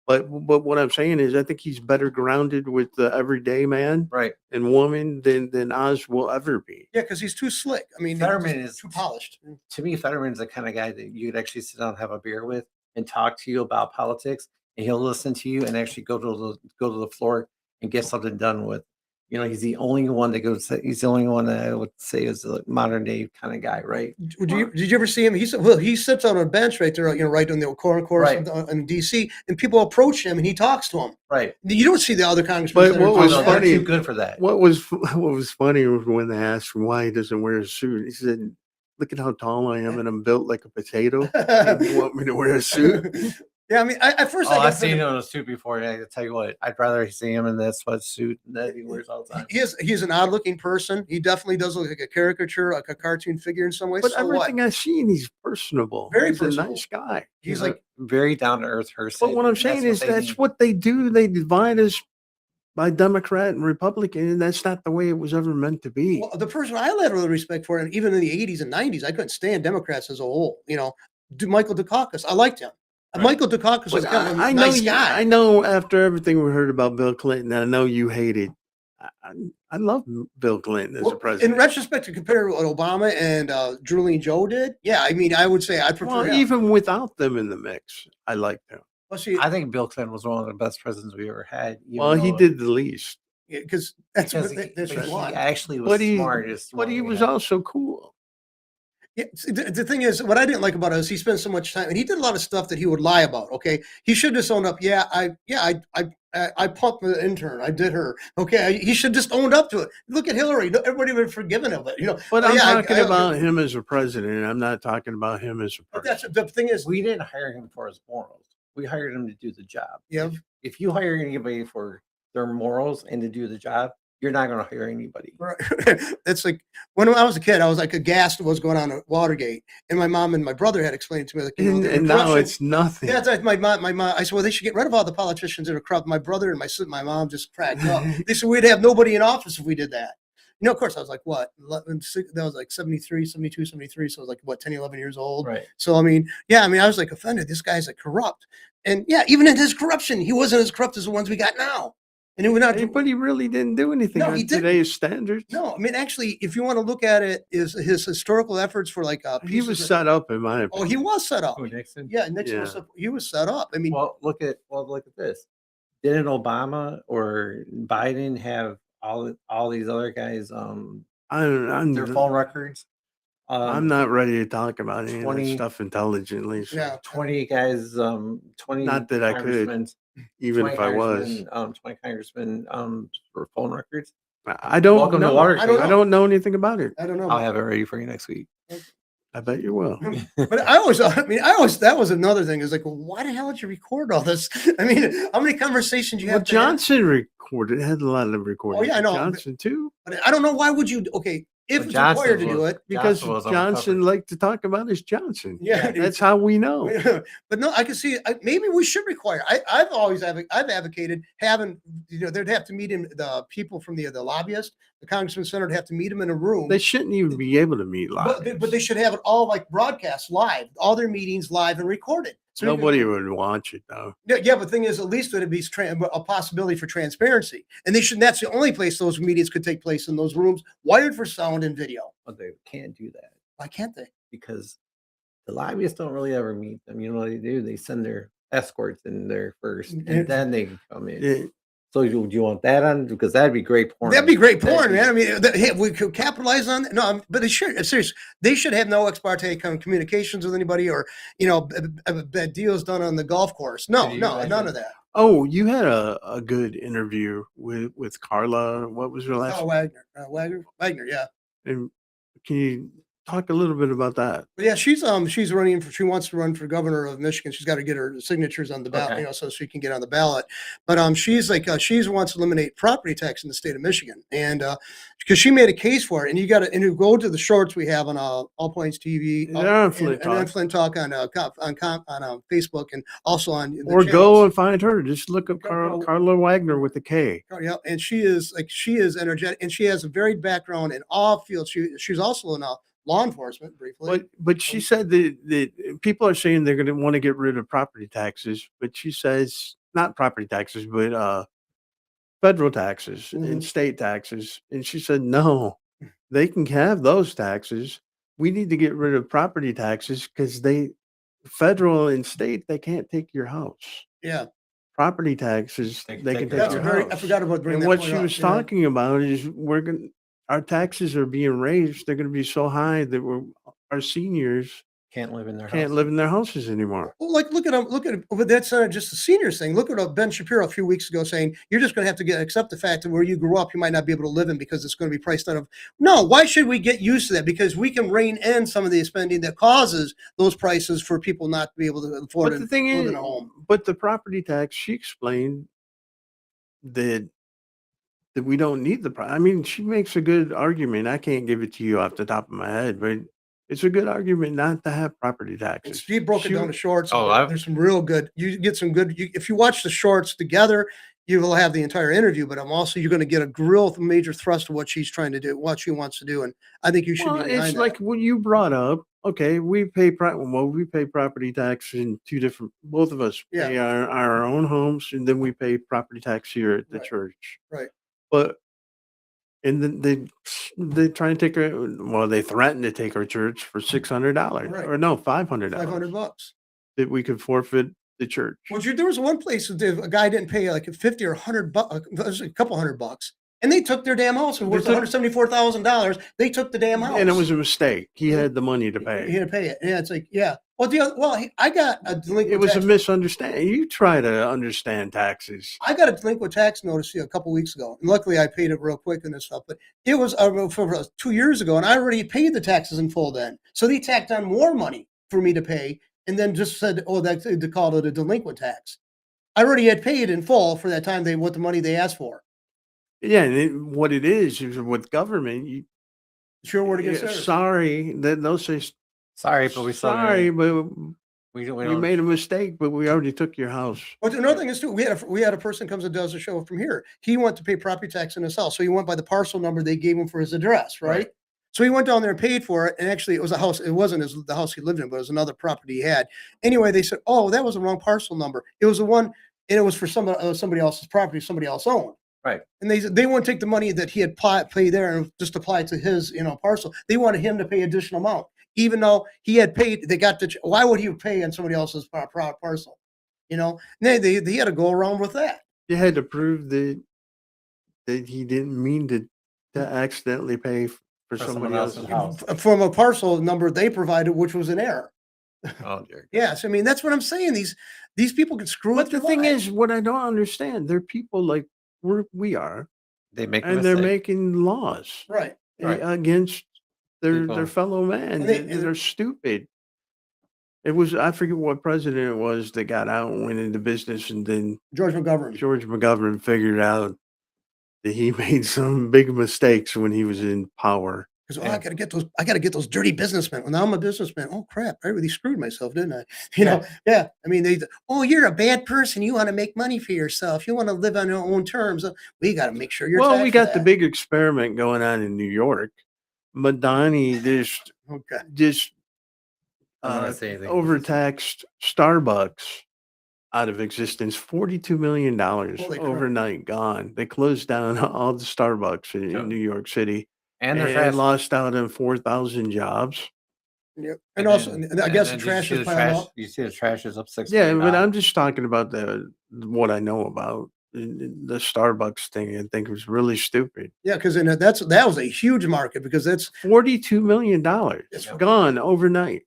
But what I'm saying is I think he's better grounded with the everyday man Right. and woman than Oz will ever be. yeah, because he's too slick. I mean, Fetterman he's is- too polished. To me, Fetterman's the kind of guy that you could actually sit down and have a beer with and talk to you about politics, and he'll listen to you and actually go to the floor and get something done with. He's the only one that goes. He's the only one that I would say is a modern day kind of guy, right? Did you ever see him? He sits on a bench right there, right on the concourse Right. in DC, and people approach him and he talks to them. Right. You don't see the other congressmen. But that are what Oh, was no, doing that. they're funny- too good for that. What was funny was when they asked him why he doesn't wear a suit. He said, "Look at how tall I am, and I'm built like a potato. You want me to wear a suit?" Yeah, I mean, at first I I've got seen figured- him in a suit before, and I can tell you what, I'd rather see him in that sweatsuit that he wears all the time. He's an odd looking person. He definitely does look like a caricature, like a cartoon figure in some ways. But So what? everything I've seen, he's personable. Very he's personable. a nice guy. He's a like, very down to earth person. But what I'm and saying is they that's need. what they do. They divide us by Democrat and Republican, and that's not the way it was ever meant to be. well, the person I had really respect for, and even in the 80s and 90s, I couldn't stand Democrats as a whole. Michael Dukakis, I liked him. Right. Michael Dukakis was But kind of a I know nice guy. I know after everything we heard about Bill Clinton, I know you hated. I love Bill Clinton as Well, a president. in retrospect, to compare what Obama and Julian Joe did, yeah, I mean, I would say I prefer well, him. even without them in the mix, I liked him. Well, see, I think Bill Clinton was one of the best presidents we ever had. even Well, he though- did the least, because that's because what he, that's but what he you want. actually was But he- smartest. but he was also cool. Yeah, see, the thing is, what I didn't like about it is he spent so much time, and he did a lot of stuff that he would lie about. Okay, he should just owned up. I pumped the intern. I did her. Okay, he should just owned up to it. Look at Hillary. Everybody would have forgiven him. But But oh, I'm yeah, talking I- about him as a president. I'm not talking about him as a But person. that's the thing is, We didn't hire him for his morals. We hired him to do the job. Yeah. If you hire anybody for their morals and to do the job, you're not going to hire anybody. Right. It's like when I was a kid, I was like aghast at what's going on at Watergate, and my mom and my brother had explained to me, like, And now corruption- it's nothing. Yeah, it's like my mom. I said, well, they should get rid of all the politicians that are corrupt. My brother and my mom just cracked up. They said we'd have nobody in office if we did that. Of course, I was like, what? That was like 73, 72, 73. So I was like, what, 10, 11 years old? Right. So, I mean, I was like offended. This guy's like corrupt. And yeah, even in his corruption, he wasn't as corrupt as the ones we got now. And we're not. But he really didn't do anything No, on he didn't. today's standards. No, I mean, actually, if you want to look at it, is his historical efforts for like He was set up, in my opinion. Oh, he was set up. Oh, Nixon. Yeah, Nixon was. Yeah. He was set up. I mean, Well, look at this. Didn't Obama or Biden have all these other guys I'm their phone records? I'm not ready to talk about any of 20 that stuff intelligently. So yeah, 20 guys, 20 Not that I could, congressmen, even 20 if I was. congressmen, 20 congressmen for phone records. I don't Welcome to know. Watergate. I don't know anything about it. I don't know. I'll have it ready for you next week. I bet you will. But that was another thing. Is like, well, why the hell did you record all this? I mean, how many conversations you Well, have? to have? Johnson recorded, had a lot of recordings. yeah, I know, but- Johnson too, But I don't know why would you? Okay, if But it's Johnson required to do was- it, because Johnson was Johnson undercover. liked to talk about his Johnson. Yeah. That's how we know. but no, I can see. Maybe we should require. I've always I've advocated having. They'd have to meet him. The people from the lobbyist, the congressman, senator, have to meet him in a room. They shouldn't even be able to meet live. But they should have it all like broadcast live, all their meetings live and recorded. So you can- Nobody would watch it though. Yeah, but the thing is, at least it'd be a possibility for transparency, and they should. That's the only place those meetings could take place, in those rooms wired for sound and video. But they can't do that Why can't they? because the lobbyists don't really ever meet them. You know what they do? They send their escorts in there first, Yeah. and then they can come in. Yeah, So do you want that on? Because that'd be great porn. That'd be great That'd porn, be- man. I mean, hey, we could capitalize on that. No, but they should. Seriously, they should have no ex parte communications with anybody, or bad deals done on the golf course. No, Could you no, imagine? none of that. Oh, you had a good interview with Carla. What was her last? Oh, Wagner, yeah. And can you talk a little bit about that? But yeah, she's running for. She wants to run for governor of Michigan. She's got to get her signatures on the ballot, Okay. so she can get on the ballot. But she's like she wants to eliminate property tax in the state of Michigan, and because she made a case for it. And you go to the shorts we have on All Points TV, They're on and Flint on Talk. Flint Talk on Facebook, and also on the Or channels. go and find her. Just look up Go- Carla Wagner with a K. Yeah, and she is energetic, and she has a varied background in all fields. She's also in law enforcement briefly. But she said that people are saying they're going to want to get rid of property taxes, but she says not property taxes, but federal taxes and Mhm. state taxes. And she said, no, they can have those taxes. We need to get rid of property taxes because federal and state, they can't take your house. Yeah, Property taxes, They can they take can your take that's your very. house. I forgot about bringing And that what point she up, was yeah. talking about is our taxes are being raised. They're going to be so high that our seniors Can't live in their can't house. live in their houses anymore. Well, like look at but that's not just the seniors thing. Look at Ben Shapiro a few weeks ago saying you're just going to have to accept the fact that where you grew up, you might not be able to live in because it's going to be priced out of. No, why should we get used to that? Because we can rein in some of the spending that causes those prices for people not to be able to afford But to the thing live is, in a home. but the property tax, she explained that we don't need I mean, she makes a good argument. I can't give it to you off the top of my head, but it's a good argument not to have property taxes. She broke it She- down to shorts. Oh, I've- There's some real good. You get some good. If you watch the shorts together, you will have the entire interview. But you're going to get a real major thrust of what she's trying to do, what she wants to do, and I think you should Well, be behind it's that. like what you brought up. Okay, we pay property tax in two different. Both of us Yeah. pay our own homes, and then we pay property tax here at the Right. church. Right. But and then they try and take her. Well, they threatened to take our church for $600 Right. or no $500 $500. that we could forfeit the church. Well, there was one place that a guy didn't pay like 50 or 100 bucks, a couple $100, and they took their damn house. It was worth They took- $174,000. They took the damn house, And it was a mistake. He had the money to he pay. had to pay it. Yeah, it's like Well, I got a delinquent. It was a tax- misunderstanding. You try to understand taxes. I got a delinquent tax notice a couple weeks ago, and luckily I paid it real quick and stuff. But it was for 2 years ago, and I already paid the taxes in full then. So they tacked on more money for me to pay, and then just said, "Oh, they called it a delinquent tax." I already had paid in full for that time. What the money they asked for. Yeah, and what it is with government, you Sure word against yeah, theirs. sorry, they'll say Sorry, but we still sorry, but we we don't. made a mistake, but we already took your house. But another thing is too, we had a person comes and does a show from here. He went to pay property tax in his house, so he went by the parcel number they gave him for his address, right? Right. So he went down there and paid for it, and actually it was a house. It wasn't the house he lived in, but it was another property he had. Anyway, they said, "Oh, that was the wrong parcel number. It was the one, and it was for somebody else's property, somebody else owned." Right. And they wouldn't take the money that he had paid there and just apply it to his parcel. They wanted him to pay additional amount, even though he had paid. They got the. Why would he pay on somebody else's parcel? They had to go around with that. You had to prove that he didn't mean to accidentally pay for For somebody someone else's else's. house. From a parcel number they provided, which was an error. Oh dear. Yes, I mean that's what I'm saying. These people can screw But up the your thing lives. is, what I don't understand, they're people like we are, They make a and they're mistake. making laws Right. Right. against their People. fellow man. And They're stupid. It was I forget what president it was that got out and went into business, and then George McGovern. George McGovern figured out that he made some big mistakes when he was in power. Because Yeah. I gotta get those dirty businessmen. Well, now I'm a businessman. Oh crap! I really screwed myself, didn't I? Yeah. I mean, you're a bad person. You want to make money for yourself. You want to live on your own terms. We got to make sure you're. Well, we taxed got for the that. big experiment going on in New York. Madani Okay. just I'm not gonna say anything. overtaxed Starbucks out of existence. $42 million Holy crap. overnight gone. They closed down all the Starbucks in Sure. New York City And and they're trash. lost out on 4,000 jobs. Yep. And And also, then- and I and guess then the did you trash see is the piling trash. up. You see the trash is up 6 Yeah, million but I'm dollars. just talking about what I know about the Starbucks thing. I think it was really stupid. Yeah, because that was a huge market because $42 million It's- gone overnight.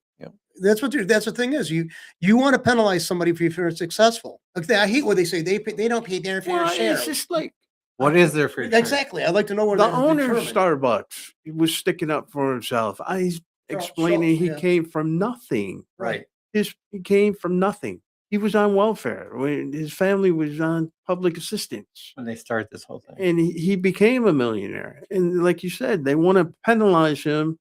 that's the thing is you want to penalize somebody if you're successful. Like I hate what they say they don't pay their fair Well, share. it's just like What is there for Exactly. I'd like to know where the that is owner of determined. Starbucks was sticking up for himself. He's explaining Schultz, he yeah. came from nothing. Right. He came from nothing. He was on welfare when his family was on public assistance, when they start this whole thing? and he became a millionaire. And like you said, they want to penalize him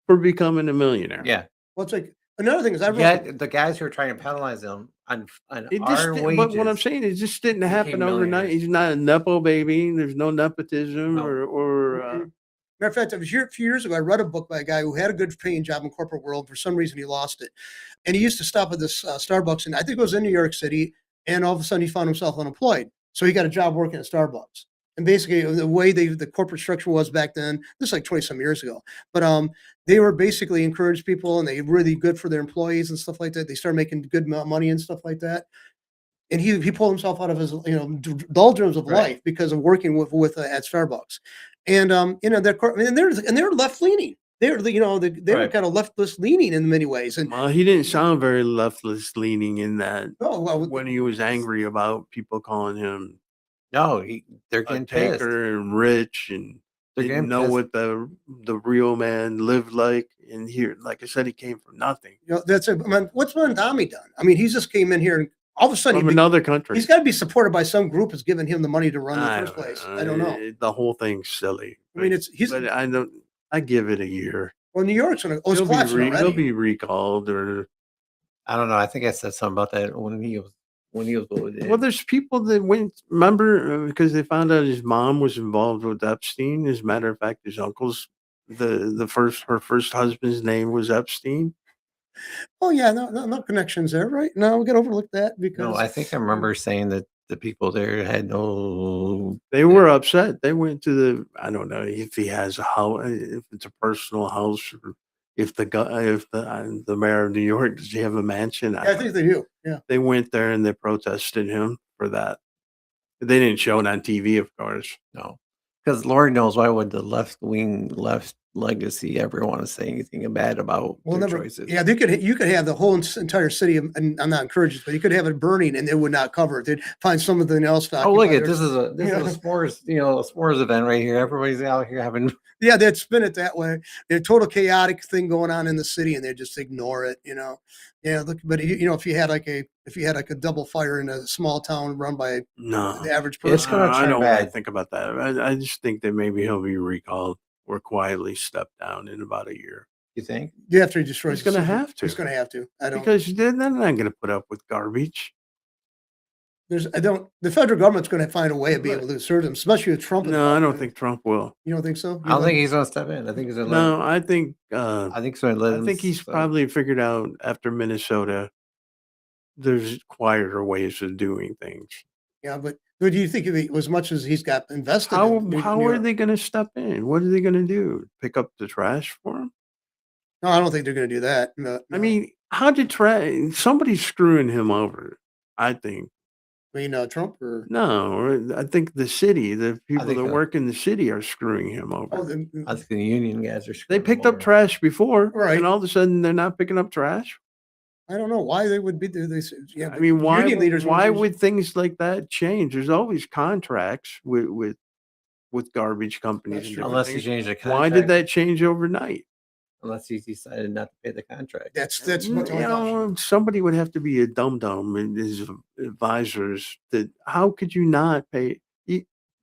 for becoming a millionaire. Yeah. Well, it's like another thing is I wrote Yet the guys who are trying to penalize them on It just, our but what I'm wages. saying, it just didn't happen became overnight. millionaires. He's not a nepo baby. There's no nepotism No. or Matter of fact, it was a few years ago. I read a book by a guy who had a good paying job in corporate world. For some reason, he lost it, and he used to stop at this Starbucks, and I think it was in New York City. And all of a sudden, he found himself unemployed. So he got a job working at Starbucks. And basically, the way the corporate structure was back then, this is like 20 some years ago. But they were basically encouraged people, and they were really good for their employees and stuff like that. They started making good money and stuff like that. And he pulled himself out of his doldrums of Right. life because of working with at Starbucks. And they're left leaning. They were Right. kind of leftist leaning in many ways. And he didn't sound very leftist leaning in that oh well, when he was angry about people calling him No, they're a getting pissed. taker and rich and They're didn't getting know pissed. what the real man lived like. And here, like I said, he came from nothing, that's it. I mean, what's Mondami done? I mean, he just came in here and all of a sudden from another country. he's got to be supported by some group that's giving him the money to run in the I first don't place. know. I don't know. The whole thing's silly. I mean, but I don't. I give it a year. Well, New York's going to it's He'll collapsing he'll already. be recalled or. I don't know. I think I said something about that when he was Well, there's people that went. Remember, because they found out his mom was involved with Epstein. As a matter of fact, his uncle's her first husband's name was Epstein. Oh yeah, no connections there, right? No, we got to overlook that because No, I think I remember saying that the people there had no. They were upset. They went to the. I don't know if he has a house, if it's a personal house, or if the mayor of New York does he have a mansion? I think they do. Yeah. They went there and they protested him for that. They didn't show it on TV, of course. No, because Lord knows why would the left legacy ever want to say anything bad about We'll their never. choices. Yeah, you could have the whole entire city, and I'm not encouraging this, but you could have it burning, and they would not cover it. They'd find something else to Oh, look occupy at this is a Yeah. s'mores, a s'mores event right here. Everybody's out here having Yeah, they'd spin it that way. A total chaotic thing going on in the city, and they just ignore it. Yeah. Look, but if you had like a double fire in a small town run by No, the average It's person, gonna I turn don't want to bad. think about that. I just think that maybe he'll be recalled or quietly stepped down in about a year. You think? you have to destroy. He's the gonna city. have to. He's going to have to. I don't. Because they're not going to put up with garbage. I don't. The federal government's going to find a way of being But- able to serve them, especially with Trump. No, I don't involved. think Trump will. You don't think so. I don't think he's gonna step in. I think he's gonna let No, I think I think he's gonna let I him think he's step- probably figured out after Minnesota there's quieter ways of doing things. Yeah, but do you think as much as he's got invested? How in New are York- they going to step in? What are they going to do? Pick up the trash for him? No, I don't think they're going to do that. No, I no. mean, how did somebody's screwing him over? I think Trump or no, or I think the city, the people think that so. work in the city are screwing him over. I think the union guys are They screwing him picked up over. trash before, Right. and all of a sudden they're not picking up trash. I don't know why they would be do this. Yeah, I mean, why? union leaders Why won't would things like that change? There's always contracts with garbage companies. That's And true. different Unless he things. changed the contract. Why did that change overnight? Unless he decided not to pay the contract. That's You what's the only option. know, somebody would have to be a dum dum and his advisors. That how could you not pay?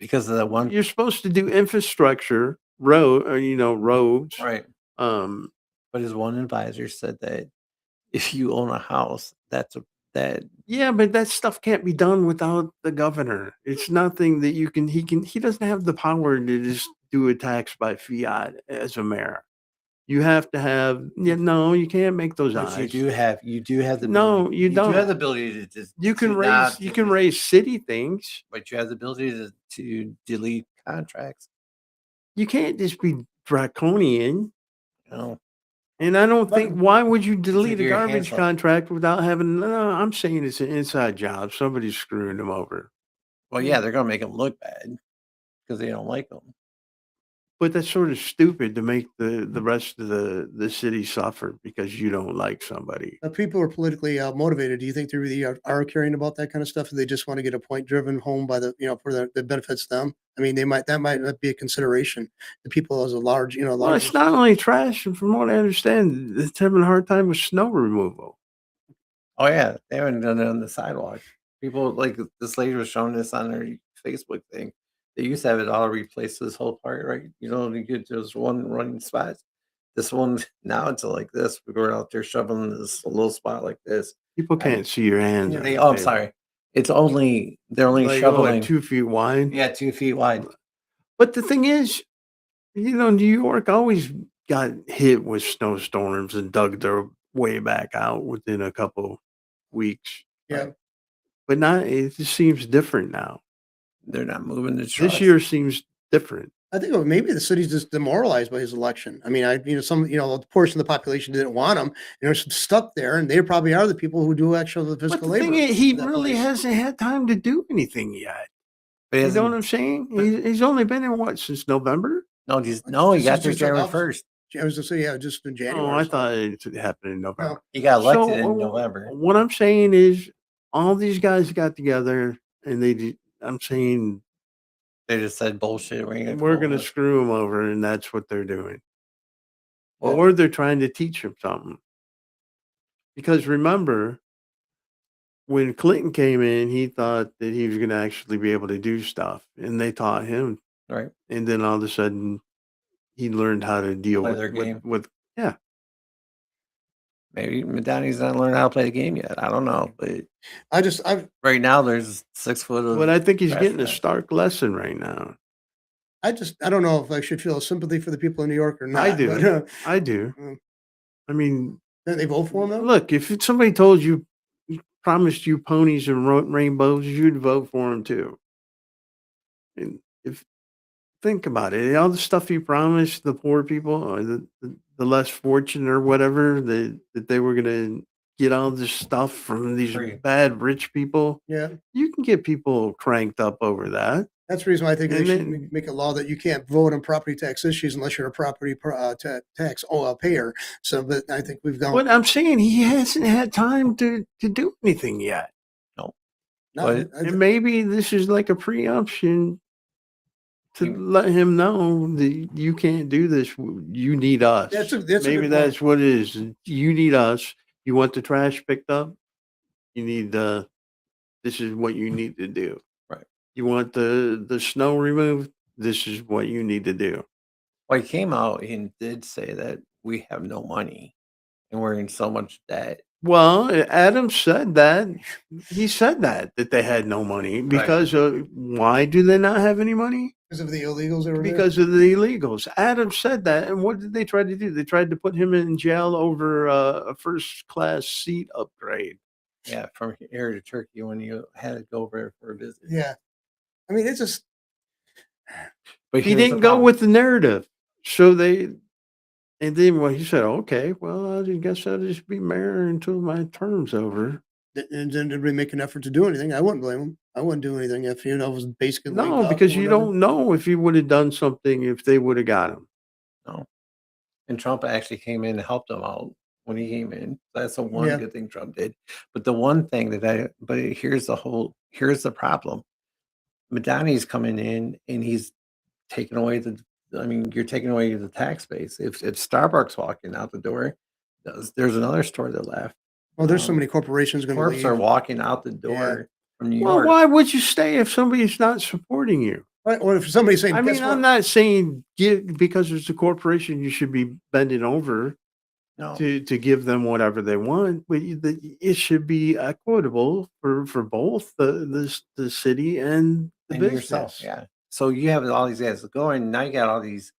Because of that one You're supposed to do infrastructure, roads. right. Um, But his one advisor said that if you own a house, that yeah, but that stuff can't be done without the governor. It's nothing that you can. He doesn't have the power to just do a tax by fiat as a mayor. You have to have. Yeah, no, you can't make those but eyes. you do have the No, ability- you do don't. have the ability to just You can to raise. not You can delete- raise city things. but you have the ability to delete contracts. You can't just be draconian. You know, And I don't But- think why would you delete a your hands garbage up. contract without having? No, I'm saying it's an inside job. Somebody's screwing them over. well, yeah, they're gonna make him look bad because they don't like him. But that's sort of stupid to make the rest of the city suffer because you don't like somebody. People are politically motivated. Do you think they really are caring about that kind of stuff? Or they just want to get a point driven home by for the benefits them. I mean, that might not be a consideration. The people as a large, Well, large. it's not only trash, and from what I understand, it's having a hard time with snow removal. Oh yeah, they haven't done it on the sidewalk. People like this lady was showing this on her Facebook thing. They used to have it all replaced this whole part, right? You get just one running spot. This one now it's like this. We were out there shoveling this little spot like this. People can't see your hands. on the I'm table. sorry. They're only Like, shoveling 2 feet wide. yeah 2 feet wide. But the thing is, New York always got hit with snowstorms and dug their way back out within a couple weeks. Yeah. But not, it just seems different now. They're not moving the This trucks. year seems different. I think maybe the city's just demoralized by his election. I mean, a portion of the population didn't want him. They're stuck there, and they probably are the people who do actually the But physical the labor. thing is, he in that really place. hasn't had time to do anything yet. But he You know what hasn't- I'm saying? He's only been in what, since November? no, he This got is there just January enough. 1st. I was to say, yeah, just in January. Oh, or I something. thought it happened in November. He got elected So, in November. What I'm saying is, all these guys got together and I'm saying They just said bullshit. we're going to screw them over, and that's what they're doing. Well- Or they're trying to teach him something. Because remember, when Clinton came in, he thought that he was going to actually be able to do stuff, and they taught him. right. And then all of a sudden, he learned how to deal Play with, their game. with Maybe Madani's not learning how to play the game yet. I don't know, but I right now there's 6 foot of. But I think he's trash getting a bags. stark lesson right now. don't know if I should feel sympathy for the people in New York or not. I do. But, I do. Mm. I mean, they vote for him though. look, if somebody told you, promised you ponies and rainbows, you'd vote for him too. And think about it, all the stuff he promised the poor people or the less fortunate or whatever, that they were going to get all this stuff from these Free. bad rich people. Yeah. You can get people cranked up over that. That's the reason why I think they And should then, make a law that you can't vote on property tax issues unless you're a property tax payer. So, but I think we've gone. what I'm saying, he hasn't had time to do anything yet. No, No, but And maybe this is like a preemption to You- let him know that you can't do this. You need us. That's a Maybe good that's what it is. You need us. You want the trash picked up? You need this is what you need to do. right. You want the snow removed? This is what you need to do. Well, he came out and did say that we have no money and we're in so much debt. Well, Adam said that. He said that they had no money because of why do they not have any money? because of the illegals that were there. Because of the illegals. Adam said that. And what did they try to do? They tried to put him in jail over a first class seat upgrade. Yeah, from here to Turkey when you had to go over there for a visit. Yeah, I mean, it's just But He here's the didn't go problem. with the narrative. So and then well, he said, okay, well, I guess I'll just be mayor until my term's over. and then did we make an effort to do anything? I wouldn't blame him. I wouldn't do anything if it was basically linked No, up because or you whatever. don't know if he would have done something if they would have got him. No. And Trump actually came in and helped him out when he came in. That's the one Yeah. good thing Trump did. But the one thing but here's the problem. Madani's coming in and he's taking away you're taking away the tax base. If Starbucks walking out the door, there's another store that left. Well, there's so Um, many corporations going to Corps leave. are walking out the door from New Well, York. why would you stay if somebody's not supporting you? Right, or if somebody's saying, I guess mean, what? I'm not saying because it's a corporation, you should be bending over No, to give them whatever they want, but it should be equitable for both the city and the and business. yourself, yeah. So you have all these guys going. Now you got all these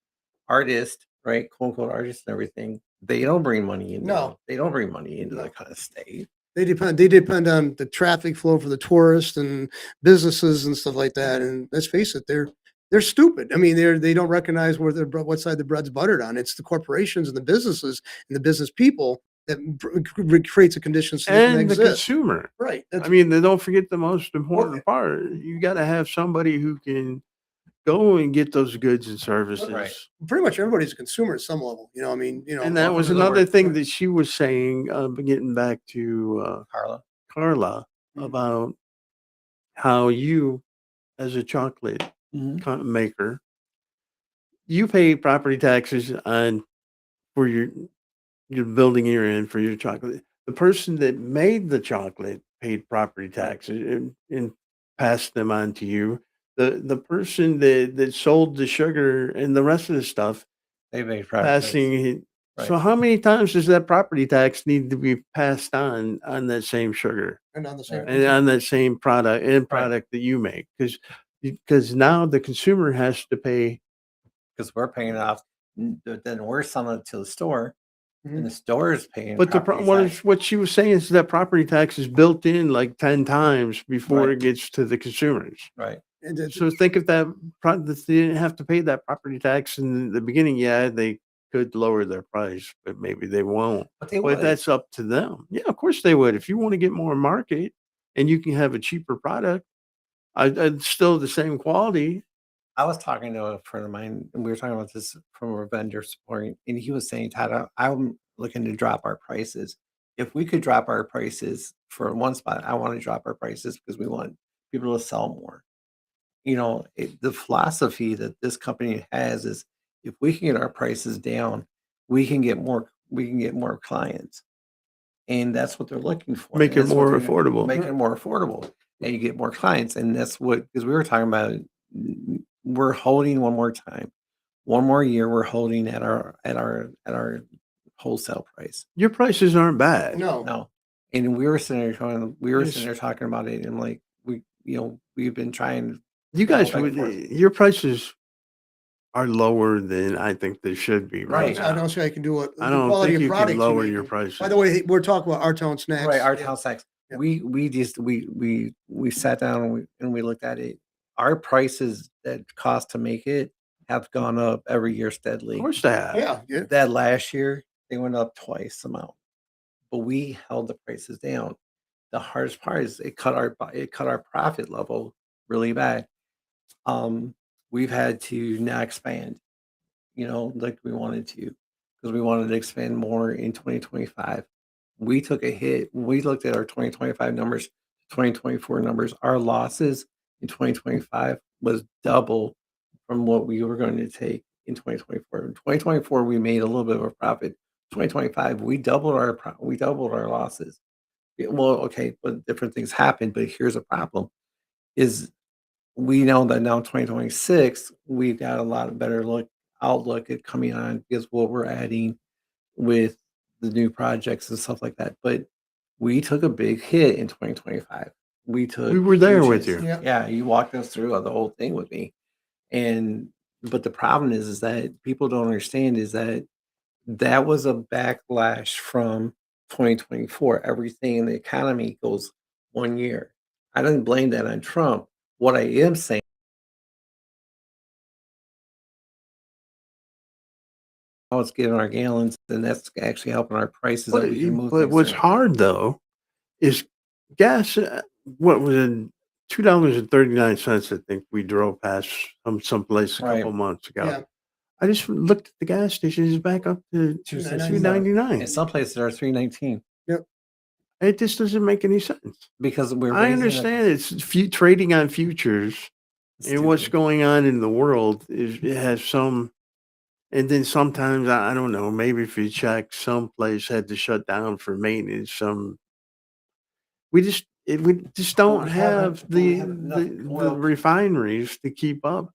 artists, right? "Quote unquote" artists and everything. They don't bring money in. No. They don't bring money into the kind of state. They depend on the traffic flow for the tourists and businesses and stuff like that. And let's face it, they're stupid. I mean, they don't recognize what side the bread's buttered on. It's the corporations and the businesses and the business people that creates the conditions so they can And the exist. consumer. Right. That's I mean, they don't forget the most important part. You got to have somebody who can go and get those goods and services. Right. pretty much everybody's a consumer at some level. You know, I mean, you know, And that welcome was to the another work. thing that she was saying, getting back to Carla, Carla Mhm. about how you, as a chocolate maker, you pay property taxes on for your building you're in for your chocolate. The person that made the chocolate paid property taxes and passed them on to you. The person that sold the sugar and the rest of the stuff they made progress. passing it. Right. So how many times does that property tax need to be passed on that same sugar and on the same. and on that same product that you make? Because now the consumer has to pay. because we're paying it off. But then we're selling it to the store, Mhm. and the store is paying. But property tax. what she was saying is that property tax is built in like 10 times before Right. it gets to the consumers. Right. And it's- So think if that they didn't have to pay that property tax in the beginning. Yeah, they could lower their price, but maybe they won't. But they But would. that's up to them. Yeah, of course they would. If you want to get more market and you can have a cheaper product, I'd still the same quality. I was talking to a friend of mine, and we were talking about this from a vendor support, and he was saying, "Todd, I'm looking to drop our prices. If we could drop our prices for one spot, I want to drop our prices because we want people to sell more." You know, the philosophy that this company has is if we can get our prices down, we can get more. We can get more clients, and that's what they're looking for. Make and it that's what more they're- affordable. Make it more affordable, and you get more clients, and that's what because we were talking about. We're holding one more time, one more year. We're holding at our wholesale price. Your prices aren't bad. no, No, and we were sitting there Yes. sitting there talking about it, and like we've been trying. You guys back and would forth. your prices are lower than I think they should be right Right. I now. don't see how you can do it. I the don't quality think of you product can you lower make. your prices. By the way, we're talking about our town snacks. Right, our Yeah. town snacks. Yeah. We just we sat down and we looked at it. Our prices that cost to make it have gone up every year Of steadily. course they have. Yeah. That last year they went up twice the amount, but we held the prices down. The hardest part is it cut our profit level really bad. we've had to now expand, like we wanted to, because we wanted to expand more in 2025. We took a hit when we looked at our 2025 numbers, 2024 numbers. Our losses in 2025 was double from what we were going to take in 2024. In 2024, we made a little bit of a profit. 2025, we doubled our losses. Yeah, well, okay, but different things happened. But here's a problem: is we know that now 2026, we've got a lot of better outlook at coming on because what we're adding with the new projects and stuff like that. But we took a big hit in 2025. We took We were there huge with hits. you. Yeah. Yeah, you walked us through the whole thing with me. And but the problem is that people don't understand is that that was a backlash from 2024. Everything in the economy goes 1 year. I didn't blame that on Trump. What I am saying now it's getting our gallons, and that's actually helping our prices that we can move But things what's around. hard though is gas. What was it? $2.39. I think we drove past someplace a Right. couple months ago. Yeah. I just looked at the gas station; it's back up to $2.99. $2.99. In some places are 319 It just doesn't make any sense. because we're I raising the understand it's trading on futures, and what's stupid. going on in the world is it has some. And then sometimes I don't know. Maybe if you check, some place had to shut down for maintenance. We just But don't we have haven't but we the have enough the oil refineries to keep up.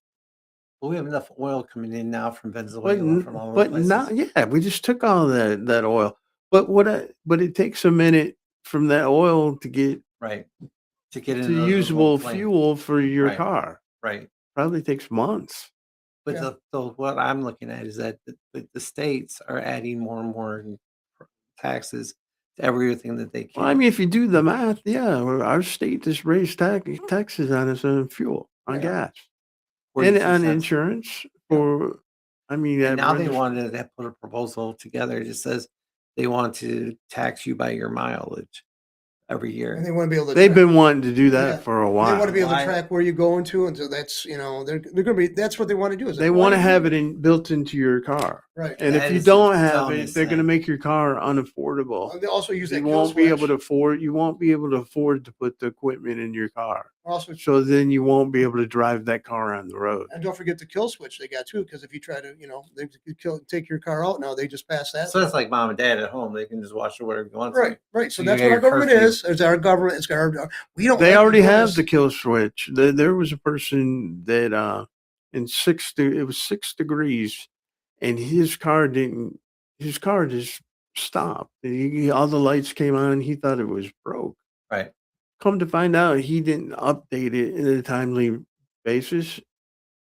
but we have enough oil coming in now from But Venezuela, from all those but places. not yeah, we just took all that oil. But it takes a minute from that oil to get Right. To get to into the usable flame. fuel for your Right. car. Right. Probably takes months. But Yeah. what I'm looking at is that the states are adding more and more taxes to everything that they Well, I can. mean, if you do the math, yeah, well, our state just raised taxes on us on fuel, on Yeah. gas, 42 and on cents. insurance Yeah. for. I mean, And that now they regis- wanted to put a proposal together. It just says they want to tax you by your mileage every And year. they want to be able to. They've track- been wanting to do that Yeah. for a They want to while. be able to Why- track where you're going to, and so that's they're going to be. That's what they want to do. Is They want to have it built into your car, right. and That if you is the don't have dumbest it, they're going to thing. make your car unaffordable. They also use that You kill won't be able switch. to afford. You won't be able to afford to put the equipment in your car. Also, So then you won't be able to drive that car on the road. and don't forget the kill switch they got too, because if you try to, they could take your car out now. They just pass that. So that's like mom and dad at home. They can just watch it whatever you want Right, to. right. So So you that's got what our your government curfew. is. It's our government. It's our. We don't. They like already doing have this. the kill switch. There was a person that it was 6 degrees, and his car just stopped. All the lights came on, and he thought it was broke. Right. Come to find out, he didn't update it in a timely basis,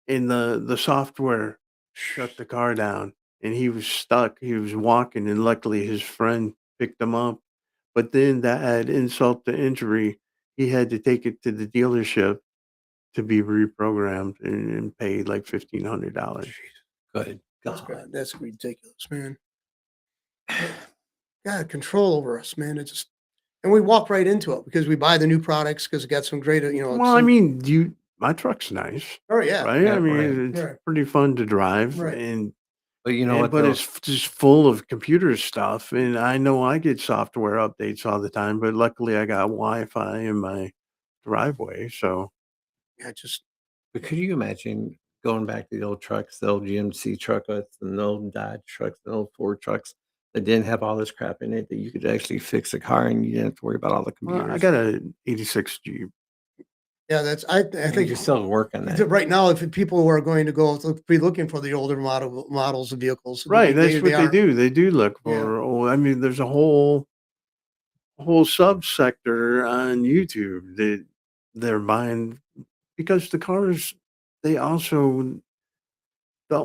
and the software shut the car down, and he was stuck. He was walking, and luckily his friend picked him up. But then that had insult to injury. He had to take it to the dealership to be reprogrammed and pay like $1,500. Good That's God. good. That's ridiculous, man. God, control over us, man. It's just, and we walk right into it because we buy the new products because it got some great, Well, I mean, my truck's nice, oh yeah, right? Yeah, I mean, right. it's Right. pretty fun to drive, Right. and But you know what? but though? it's just full of computer stuff. And I know I get software updates all the time, but luckily I got Wi-Fi in my driveway, so yeah, just But could you imagine going back to the old trucks, the old GMC trucks, and the old Dodge trucks, the old Ford trucks that didn't have all this crap in it that you could actually fix a car and you didn't have to worry about all the well, computers. I got a '86 Jeep. yeah. That's I And think you're still working that. right now, if people are going to go be looking for the older models of vehicles, Right, that's what they are. do. They do look Yeah. for. Oh, I mean, there's a whole subsector on YouTube that they're buying because the cars. They also the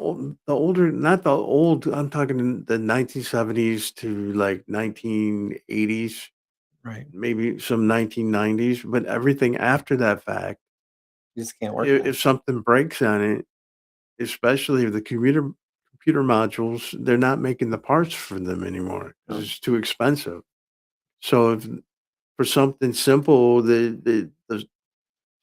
older, not the old. I'm talking the 1970s to like 1980s, Right. maybe some 1990s, but everything after that fact, You just can't work if something breaks on it, especially if the computer modules, they're not making the parts for them anymore No. because it's too expensive. So if for something simple, the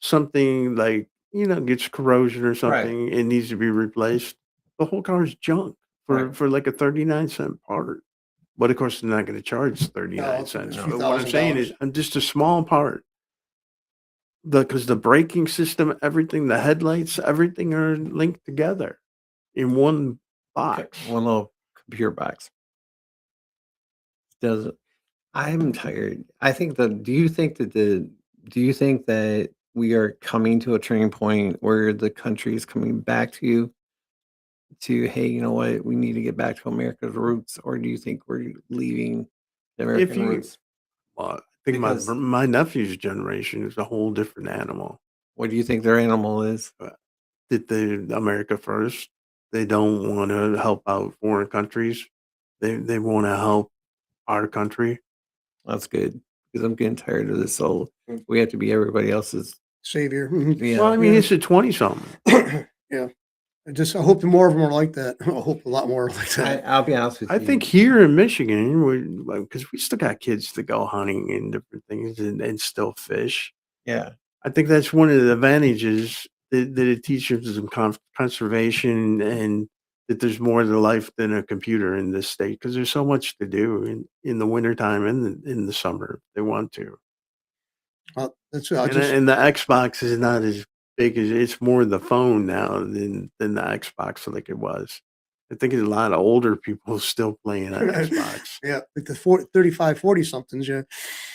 something like gets corrosion or something, it needs to be replaced. The whole car is junk Right. for like a 39-cent part. But of course, they're not going to charge No, 39 it's cents. a few But what I'm saying is, $1,000s. I'm just a small part. Because the braking system, everything, the headlights, everything are linked together in one Okay, box. one little computer box. Does I'm tired. I think that do you think that we are coming to a turning point where the country is coming back to hey, you know what, we need to get back to America's roots, or do you think we're leaving the If American you, roots? I think Because my nephew's generation is a whole different animal. what do you think their animal is? That the America first. They don't want to help out foreign countries. They want to help our country. That's good because I'm getting tired of this. So we have to be everybody else's. Savior. Yeah. Well, I mean, Yeah. it's a 20-something. Yeah. I hope the more of them are like that. I hope a lot more are like that. I'll be honest with I you. think here in Michigan, because we still got kids to go hunting and different things and still fish. Yeah. I think that's one of the advantages that it teaches them conservation and that there's more to life than a computer in this state because there's so much to do in the wintertime and in the summer if they want to. That's And the Xbox is not as big as it's more the phone now than the Xbox like it was. I think a lot of older people still playing on Xbox. yeah, like the 35, 40 somethings. Yeah.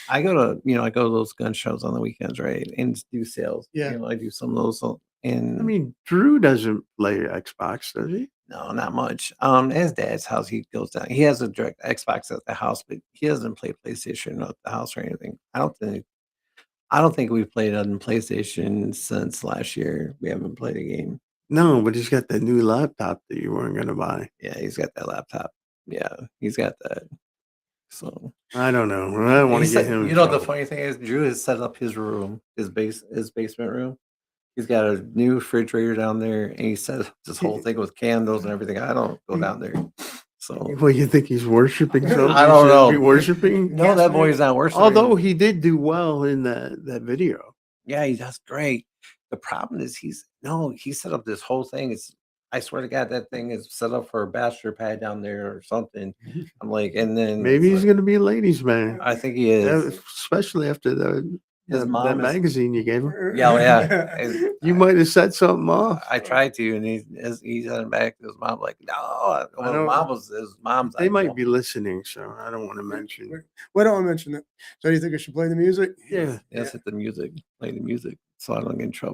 I go to those gun shows on the weekends, right? And do sales. Yeah. I do some of those. And I mean, Drew doesn't play Xbox, does he? no, not much. At his dad's house, he goes down. He has a direct Xbox at the house, but he doesn't play PlayStation at the house or anything. I don't think we've played on PlayStation since last year. We haven't played a game. No, but he's got that new laptop that you weren't going to buy. Yeah, he's got that laptop. Yeah, he's got that. So I don't know. I don't want to get him. You know, the funny thing is, Drew has set up his room, his basement room. He's got a new refrigerator down there, and he set up this whole thing with candles and everything. I don't go down there. So Well, you think he's worshiping something? I don't know. Be worshiping. no, that boy's not worshiping. Although he did do well in that video. yeah, he does great. The problem is he set up this whole thing. I swear to God, that thing is set up for a bachelor pad down there or something. I'm like, and then Maybe he's like, going to be a ladies' man, I think he is. especially after His that mom is. magazine you gave him. Yeah. You might have set something off. I tried to, and he's heading back to his mom. Like, no, don't- his mom's. They like, might "No." be listening, so I don't want to mention. Why don't I mention it? So do you think I should play the music? Yeah. Yes, hit the music, play the music, so I don't get in trouble.